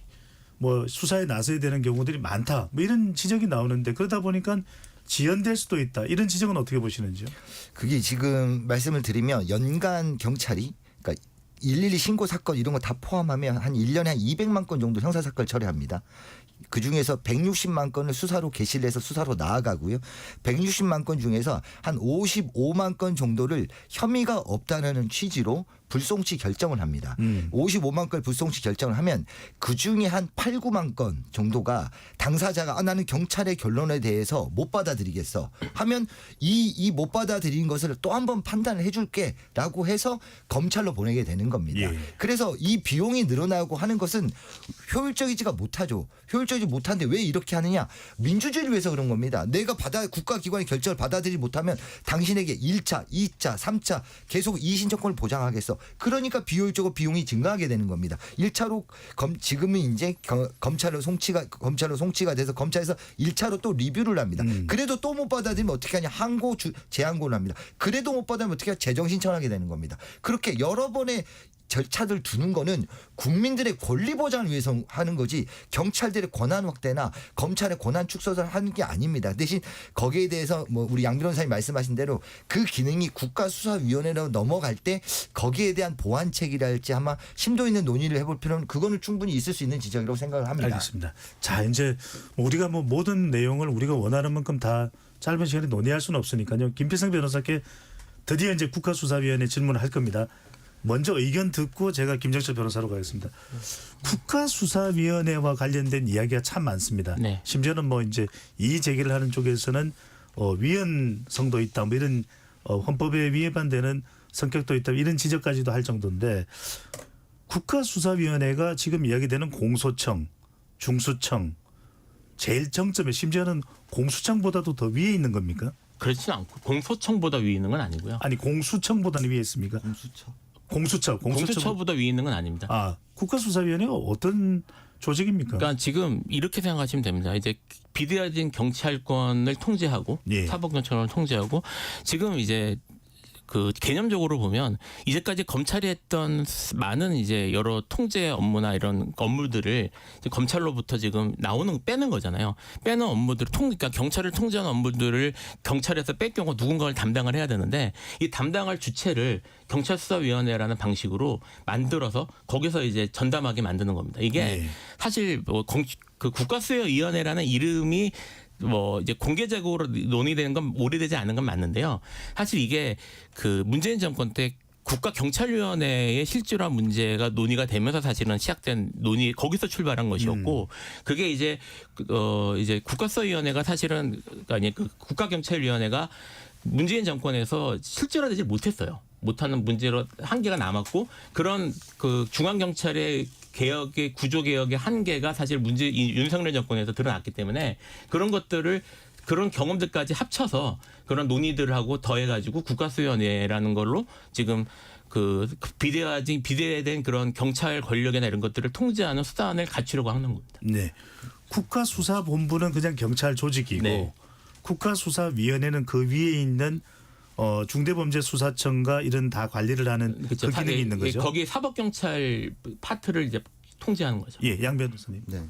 뭐 수사에 나서야 되는 경우들이 많다. 뭐 이런 지적이 나오는데 그러다 보니까 지연될 수도 있다. 이런 지적은 어떻게 보시는지요? 그게 지금 말씀을 드리면 연간 경찰이 그러니까 112 신고 사건 이런 거 다 포함하면 한 1년에 한 200만 건 정도 형사 사건을 처리합니다. 그중에서 160만 건을 수사로 개시를 해서 수사로 나아가고요. 160만 건 중에서 한 55만 건 정도를 혐의가 없다는 취지로 불송치 결정을 합니다. 55만 건 불송치 결정을 하면 그중에 한 8, 9만 건 정도가 당사자가 나는 경찰의 결론에 대해서 못 받아들이겠어 하면 이 못 받아들인 것을 또 한 번 판단을 해줄게 라고 해서 검찰로 보내게 되는 겁니다. 예. 그래서 이 비용이 늘어나고 하는 것은 효율적이지가 못하죠. 효율적이지 못한데 왜 이렇게 하느냐. 민주주의를 위해서 그런 겁니다. 내가 국가기관의 결정을 받아들이지 못하면 당신에게 1차, 2차, 3차 계속 이의신청권을 보장하겠어. 그러니까 비효율적으로 비용이 증가하게 되는 겁니다. 1차로 지금은 이제 검찰로 송치가 돼서 검찰에서 1차로 또 리뷰를 합니다. 그래도 또 못 받아들이면 어떻게 하냐. 항고 재항고를 합니다. 그래도 못 받으면 어떻게 하냐. 재정신청하게 되는 겁니다. 그렇게 여러 번의 절차들 두는 거는 국민들의 권리 보장을 위해서 하는 거지 경찰들의 권한 확대나 검찰의 권한 축소를 하는 게 아닙니다. 대신 거기에 대해서 뭐 우리 양 변호사님 말씀하신 대로 그 기능이 국가수사위원회로 넘어갈 때 거기에 대한 보완책이랄지 아마 심도 있는 논의를 해볼 필요는 그거는 충분히 있을 수 있는 지적이라고 생각을 합니다. 알겠습니다. 자, 이제 우리가 뭐 모든 내용을 우리가 원하는 만큼 다 짧은 시간에 논의할 수는 없으니까요. 김필성 변호사께 드디어 이제 국가수사위원회 질문을 할 겁니다. 먼저 의견 듣고 제가 김정철 변호사로 가겠습니다. 국가수사위원회와 관련된 이야기가 참 많습니다. 네. 심지어는 뭐 이제 이의 제기를 하는 쪽에서는 위헌성도 있다, 뭐 이런 헌법에 위반되는 성격도 있다, 이런 지적까지도 할 정도인데 국가수사위원회가 지금 이야기되는 공소청, 중수청, 제일 정점에 심지어는 공수청보다도 더 위에 있는 겁니까? 그렇지는 않고 공소청보다 위에 있는 건 아니고요. 아니 공수청보다는 위에 있습니까? 공수처보다 위에 있는 건 아닙니다. 아, 국가수사위원회가 어떤 조직입니까? 그러니까 지금 이렇게 생각하시면 됩니다. 이제 비대해진 경찰권을 통제하고 예. 사법경찰권을 통제하고 지금 이제 그 개념적으로 보면 이제까지 검찰이 했던 많은 이제 여러 통제 업무나 이런 업무들을 이제 검찰로부터 지금 빼는 거잖아요. 빼는 업무들을 그러니까 경찰을 통제하는 업무들을 경찰에서 뺏겨고 누군가를 담당을 해야 되는데 이 담당할 주체를 경찰수사위원회라는 방식으로 만들어서 거기서 이제 전담하게 만드는 겁니다. 이게 사실 뭐 그 국가수사위원회라는 이름이 뭐 이제 공개적으로 논의되는 건 오래되지 않은 건 맞는데요. 사실 이게 그 문재인 정권 때 국가경찰위원회의 실질화 문제가 논의가 되면서 사실은 시작된 거기서 출발한 것이었고 그게 이제 국가수사위원회가 사실은 아니 그 국가경찰위원회가 문재인 정권에서 실질화되지 못했어요. 못하는 문제로 한계가 남았고 그런 그 중앙경찰의 개혁의 구조 개혁의 한계가 사실 윤석열 정권에서 드러났기 때문에 그런 것들을 그런 경험들까지 합쳐서 그런 논의들을 하고 더해가지고 국가수사위원회라는 걸로 지금 그 비대해된 그런 경찰 권력이나 이런 것들을 통제하는 수단을 갖추려고 하는 겁니다. 네, 국가수사본부는 그냥 경찰 조직이고 네. 국가수사위원회는 그 위에 있는 중대범죄수사청과 이런 다 관리를 하는 그렇죠. 그 기능이 있는 거죠. 거기 사법경찰 파트를 이제 통제하는 거죠. 예, 양 변호사님. 네.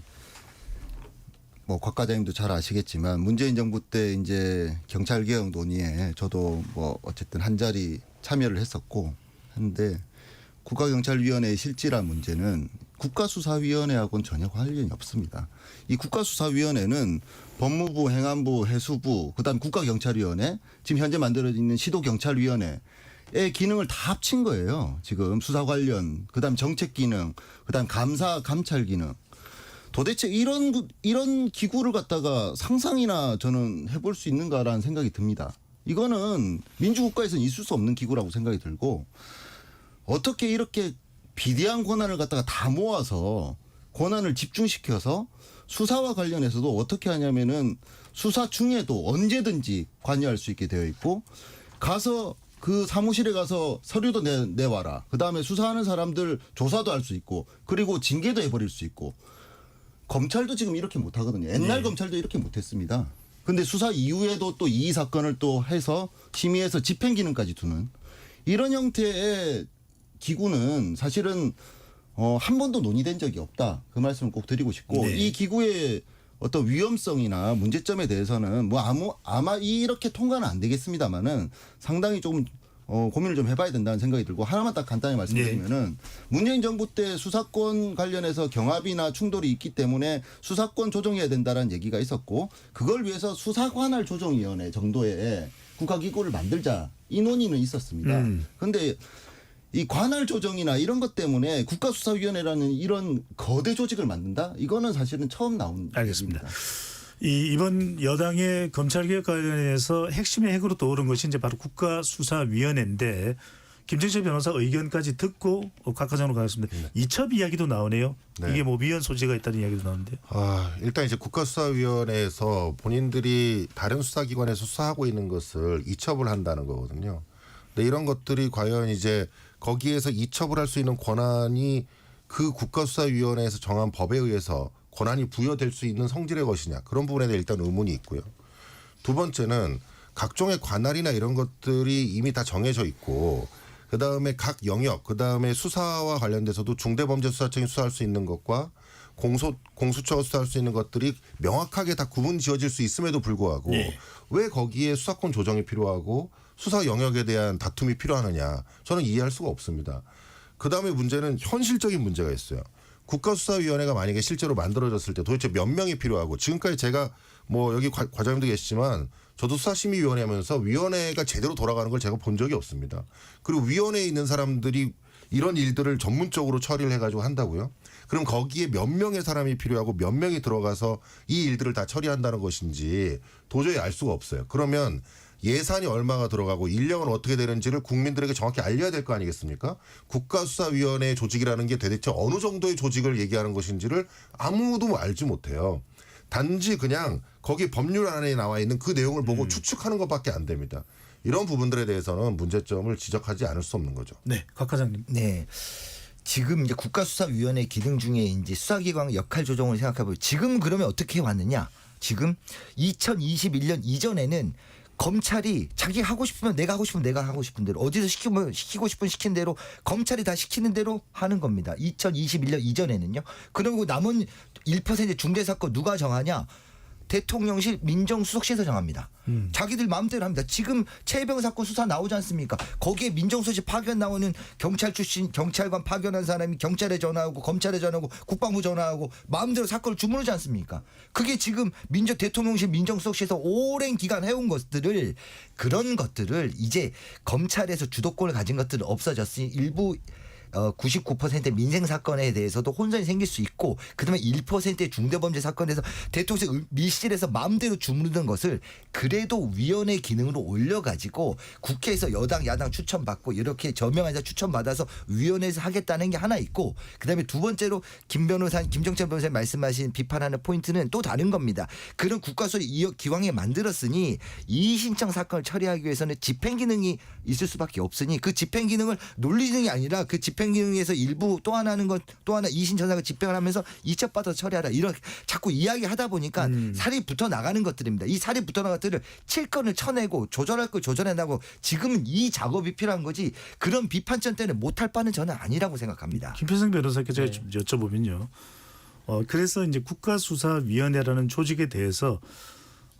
뭐 곽 과장님도 잘 아시겠지만 문재인 정부 때 이제 경찰 개혁 논의에 저도 뭐 어쨌든 한 자리 참여를 했었고 한데 국가경찰위원회의 실질화 문제는 국가수사위원회하고는 전혀 관련이 없습니다. 이 국가수사위원회는 법무부, 행안부, 해수부, 그다음 국가경찰위원회, 지금 현재 만들어져 있는 시도경찰위원회의 기능을 다 합친 거예요. 지금 수사 관련, 그다음 정책 기능, 그다음 감찰 기능. 도대체 이런 기구를 갖다가 상상이나 저는 해볼 수 있는가라는 생각이 듭니다. 이거는 민주국가에서는 있을 수 없는 기구라고 생각이 들고 어떻게 이렇게 비대한 권한을 갖다가 다 모아서 권한을 집중시켜서 수사와 관련해서도 어떻게 하냐면은 수사 중에도 언제든지 관여할 수 있게 되어 있고 가서 그 사무실에 가서 서류도 내와라. 그다음에 수사하는 사람들 조사도 할 수 있고 그리고 징계도 해버릴 수 있고 검찰도 지금 이렇게 못하거든요. 옛날 검찰도 이렇게 못했습니다. 근데 수사 이후에도 또 이의 사건을 또 해서 심의해서 집행 기능까지 두는 이런 형태의 기구는 사실은 한 번도 논의된 적이 없다. 그 말씀을 꼭 드리고 싶고 이 기구의 어떤 위험성이나 문제점에 대해서는 뭐 아마 이렇게 통과는 안 되겠습니다만은 상당히 조금 고민을 좀 해봐야 된다는 생각이 들고 하나만 딱 간단히 말씀드리면은 문재인 정부 때 수사권 관련해서 경합이나 충돌이 있기 때문에 수사권 조정해야 된다라는 얘기가 있었고 그걸 위해서 수사관할 조정위원회 정도의 국가기구를 만들자 이 논의는 있었습니다. 그런데 이 관할 조정이나 이런 것 때문에 국가수사위원회라는 이런 거대 조직을 만든다? 이거는 사실은 처음 나온 알겠습니다. 얘기입니다. 이번 여당의 검찰개혁 관련해서 핵심의 핵으로 떠오른 것이 이제 바로 국가수사위원회인데 김정철 변호사 의견까지 듣고 각 과정으로 가겠습니다. 이첩 이야기도 나오네요. 네. 이게 뭐 위헌 소지가 있다는 이야기도 나오는데요. 일단 이제 국가수사위원회에서 본인들이 다른 수사기관에서 수사하고 있는 것을 이첩을 한다는 거거든요. 근데 이런 것들이 과연 이제 거기에서 이첩을 할 수 있는 권한이 그 국가수사위원회에서 정한 법에 의해서 권한이 부여될 수 있는 성질의 것이냐, 그런 부분에 대해 일단 의문이 있고요. 두 번째는 각종의 관할이나 이런 것들이 이미 다 정해져 있고 그다음에 각 영역, 그다음에 수사와 관련돼서도 중대범죄수사청이 수사할 수 있는 것과 공수처가 수사할 수 있는 것들이 명확하게 다 구분 지어질 수 있음에도 불구하고 왜 거기에 수사권 조정이 필요하고 수사 영역에 대한 다툼이 필요하느냐, 저는 이해할 수가 없습니다. 그다음에 문제는 현실적인 문제가 있어요. 국가수사위원회가 만약에 실제로 만들어졌을 때 도대체 몇 명이 필요하고, 지금까지 제가 뭐 여기 과장님도 계시지만 저도 수사심의위원회 하면서 위원회가 제대로 돌아가는 걸 제가 본 적이 없습니다. 그리고 위원회에 있는 사람들이 이런 일들을 전문적으로 처리를 해가지고 한다고요? 그럼 거기에 몇 명의 사람이 필요하고 몇 명이 들어가서 이 일들을 다 처리한다는 것인지 도저히 알 수가 없어요. 그러면 예산이 얼마가 들어가고 인력은 어떻게 되는지를 국민들에게 정확히 알려야 될 거 아니겠습니까? 국가수사위원회 조직이라는 게 도대체 어느 정도의 조직을 얘기하는 것인지를 아무도 알지 못해요. 단지 그냥 거기 법률 안에 나와 있는 그 내용을 보고 추측하는 것밖에 안 됩니다. 이런 부분들에 대해서는 문제점을 지적하지 않을 수 없는 거죠. 네, 곽 과장님. 네. 지금 이제 국가수사위원회 기능 중에 이제 수사기관 역할 조정을 생각해보면 지금 그러면 어떻게 왔느냐? 지금 2021년 이전에는 검찰이 자기 하고 싶으면 내가 하고 싶으면 내가 하고 싶은 대로 어디서 시키고 싶은 시킨 대로 검찰이 다 시키는 대로 하는 겁니다. 2021년 이전에는요. 그리고 남은 1% 중대사건 누가 정하냐? 대통령실 민정수석실에서 정합니다. 자기들 마음대로 합니다. 지금 최혜병 사건 수사 나오지 않습니까? 거기에 민정수석실 파견 나오는 경찰 출신 경찰관 파견한 사람이 경찰에 전화하고 검찰에 전화하고 국방부 전화하고 마음대로 사건을 주무르지 않습니까? 그게 지금 대통령실 민정수석실에서 오랜 기간 해온 것들을, 그런 것들을 이제 검찰에서 주도권을 가진 것들은 없어졌으니 일부 99% 민생 사건에 대해서도 혼선이 생길 수 있고, 그다음에 1%의 중대범죄 사건에서 대통령 밀실에서 마음대로 주무르는 것을 그래도 위원회 기능으로 올려가지고 국회에서 여당 야당 추천받고 이렇게 저명한 추천받아서 위원회에서 하겠다는 게 하나 있고, 그다음에 두 번째로 김정철 변호사님 말씀하신 비판하는 포인트는 또 다른 겁니다. 그런 국가수사를 기왕에 만들었으니 이의신청 사건을 처리하기 위해서는 집행 기능이 있을 수밖에 없으니 그 집행 기능을 논리적이 아니라 그 집행 기능에서 일부 또 하나 이의신청사가 집행을 하면서 이첩받아서 처리하라, 이렇게 자꾸 이야기하다 보니까 살이 붙어 나가는 것들입니다. 이 살이 붙어 나가는 것들을 칠건을 쳐내고 조절할 걸 조절해나고 지금은 이 작업이 필요한 거지, 그런 비판점 때문에 못할 바는 저는 아니라고 생각합니다. 김표성 변호사께 제가 좀 여쭤보면요. 그래서 이제 국가수사위원회라는 조직에 대해서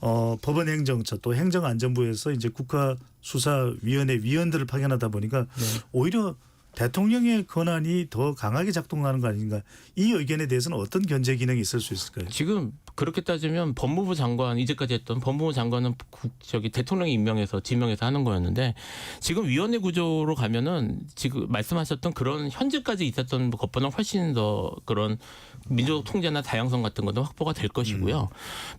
법원행정처 또 행정안전부에서 이제 국가수사위원회 위원들을 파견하다 보니까 오히려 대통령의 권한이 더 강하게 작동하는 거 아닌가, 이 의견에 대해서는 어떤 견제 기능이 있을 수 있을까요? 지금 그렇게 따지면 법무부 장관, 이제까지 했던 법무부 장관은 대통령이 임명해서 지명해서 하는 거였는데, 지금 위원회 구조로 가면은 지금 말씀하셨던 그런 현재까지 있었던 것보다 훨씬 더 그런 민족 통제나 다양성 같은 것도 확보가 될 것이고요.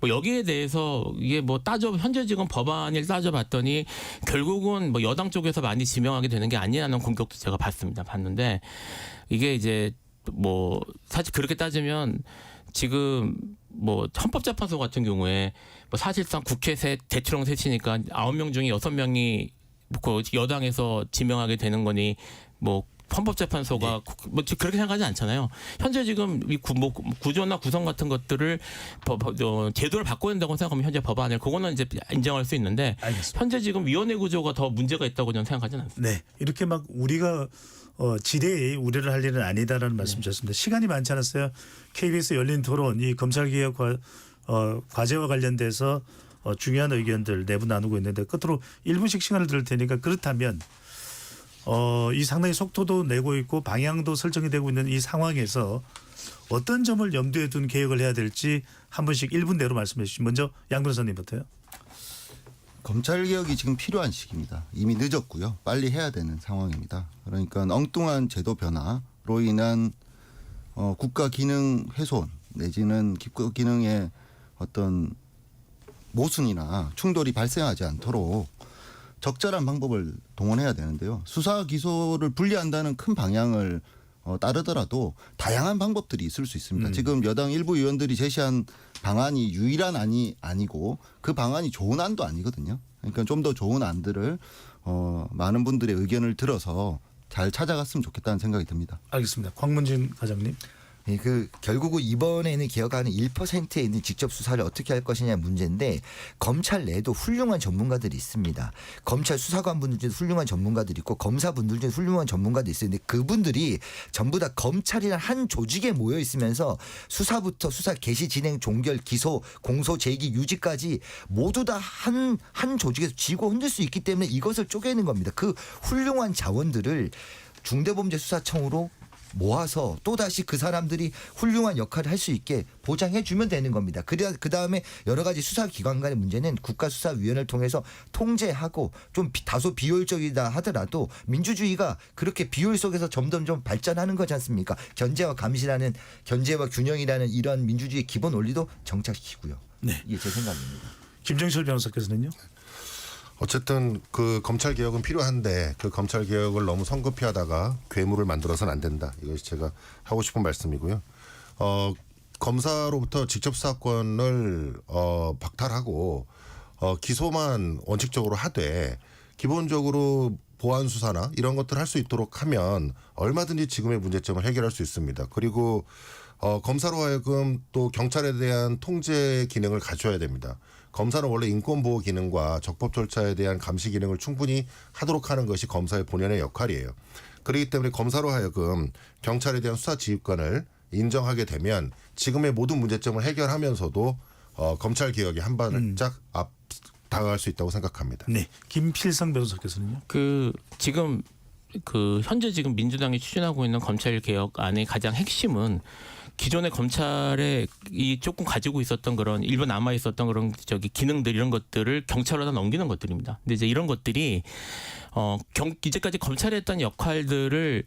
뭐 여기에 대해서 이게 뭐 현재 지금 법안을 따져봤더니 결국은 뭐 여당 쪽에서 많이 지명하게 되는 게 아니라는 공격도 제가 봤는데, 이게 이제 뭐 사실 그렇게 따지면 지금 뭐 헌법재판소 같은 경우에 뭐 사실상 국회 대통령 셋이니까 9명 중에 6명이 그 여당에서 지명하게 되는 거니 뭐 헌법재판소가 뭐 그렇게 생각하지 않잖아요. 현재 지금 이 구조나 구성 같은 것들을 제도를 바꿔야 된다고 생각하면 현재 법안을 그거는 이제 인정할 수 있는데, 알겠습니다. 현재 지금 위원회 구조가 더 문제가 있다고 저는 생각하지는 않습니다. 네, 이렇게 막 우리가 지대히 우려를 할 일은 아니다라는 말씀 주셨습니다. 시간이 많지 않았어요. KBS 열린 토론, 이 검찰개혁 과제와 관련돼서 중요한 의견들 내부 나누고 있는데 끝으로 1분씩 시간을 드릴 테니까, 그렇다면 이 상당히 속도도 내고 있고 방향도 설정이 되고 있는 이 상황에서 어떤 점을 염두에 둔 개혁을 해야 될지 한 분씩 1분 내로 말씀해 주시죠. 먼저 양 변호사님부터요. 검찰 개혁이 지금 필요한 시기입니다. 이미 늦었고요. 빨리 해야 되는 상황입니다. 그러니까 엉뚱한 제도 변화로 인한 국가 기능 훼손 내지는 국가 기능의 어떤 모순이나 충돌이 발생하지 않도록 적절한 방법을 동원해야 되는데요. 수사 기소를 분리한다는 큰 방향을 따르더라도 다양한 방법들이 있을 수 있습니다. 지금 여당 일부 의원들이 제시한 방안이 유일한 안이 아니고 그 방안이 좋은 안도 아니거든요. 그러니까 좀 더 좋은 안들을 많은 분들의 의견을 들어서 잘 찾아갔으면 좋겠다는 생각이 듭니다. 알겠습니다. 광문진 과장님. 예, 결국은 이번에는 기억하는 1%에 있는 직접 수사를 어떻게 할 것이냐 문제인데 검찰 내에도 훌륭한 전문가들이 있습니다. 검찰 수사관분들 중에 훌륭한 전문가들이 있고 검사분들 중에 훌륭한 전문가들이 있어요. 근데 그분들이 전부 다 검찰이라는 한 조직에 모여 있으면서 수사부터 수사 개시 진행 종결 기소 공소 제기 유지까지 모두 다 한 조직에서 쥐고 흔들 수 있기 때문에 이것을 쪼개는 겁니다. 그 훌륭한 자원들을 중대범죄수사청으로 모아서 또다시 그 사람들이 훌륭한 역할을 할 수 있게 보장해 주면 되는 겁니다. 그다음에 여러 가지 수사기관 간의 문제는 국가수사위원회를 통해서 통제하고 좀 다소 비효율적이다 하더라도 민주주의가 그렇게 비효율 속에서 점점 좀 발전하는 거지 않습니까? 견제와 감시라는 견제와 균형이라는 이런 민주주의의 기본 원리도 정착시키고요. 네. 이게 제 생각입니다. 김정철 변호사께서는요? 어쨌든 그 검찰 개혁은 필요한데 그 검찰 개혁을 너무 성급히 하다가 괴물을 만들어서는 안 된다. 이것이 제가 하고 싶은 말씀이고요. 검사로부터 직접 수사권을 박탈하고 기소만 원칙적으로 하되 기본적으로 보안 수사나 이런 것들을 할 수 있도록 하면 얼마든지 지금의 문제점을 해결할 수 있습니다. 그리고 검사로 하여금 또 경찰에 대한 통제 기능을 갖춰야 됩니다. 검사는 원래 인권보호 기능과 적법 절차에 대한 감시 기능을 충분히 하도록 하는 것이 검사의 본연의 역할이에요. 그렇기 때문에 검사로 하여금 경찰에 대한 수사 지휘권을 인정하게 되면 지금의 모든 문제점을 해결하면서도 검찰 개혁에 한 발짝 앞 다가갈 수 있다고 생각합니다. 네, 김필성 변호사께서는요? 현재 지금 민주당이 추진하고 있는 검찰 개혁안의 가장 핵심은 기존의 검찰에 조금 가지고 있었던 그런 일부 남아 있었던 그런 기능들 이런 것들을 경찰로다 넘기는 것들입니다. 근데 이제 이런 것들이 이제까지 검찰이 했던 역할들을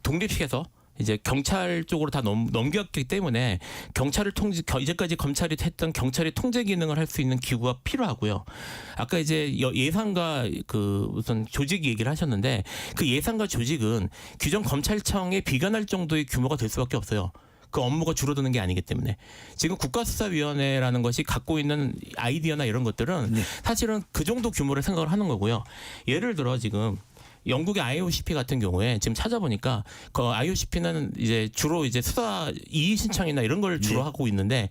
독립시켜서 이제 경찰 쪽으로 다 넘겼기 때문에 이제까지 검찰이 했던 경찰의 통제 기능을 할 수 있는 기구가 필요하고요. 아까 이제 예산과 무슨 조직 얘기를 하셨는데 그 예산과 조직은 규정 검찰청에 비견할 정도의 규모가 될 수밖에 없어요. 그 업무가 줄어드는 게 아니기 때문에 지금 국가수사위원회라는 것이 갖고 있는 아이디어나 이런 것들은 사실은 그 정도 규모를 생각을 하는 거고요. 예를 들어 지금 영국의 IOCP 같은 경우에 지금 찾아보니까 그 IOCP는 이제 주로 이제 수사 이의 신청이나 이런 걸 주로 하고 있는데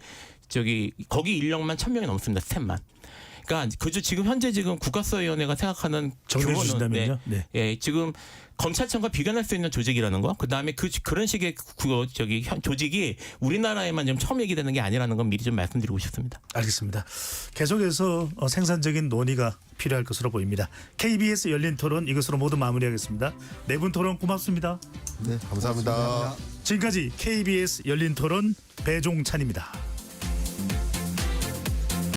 거기 인력만 1,000명이 넘습니다. 스텝만. 그러니까 지금 현재 국가수사위원회가 생각하는 규모는 지금 검찰청과 비견할 수 있는 조직이라는 거. 그다음에 그런 식의 조직이 우리나라에만 좀 처음 얘기되는 게 아니라는 건 미리 좀 말씀드리고 싶습니다. 알겠습니다. 계속해서 생산적인 논의가 필요할 것으로 보입니다. KBS 열린 토론 이것으로 모두 마무리하겠습니다. 네 분 토론 고맙습니다. 네, 감사합니다. 지금까지 KBS 열린 토론 배종찬입니다.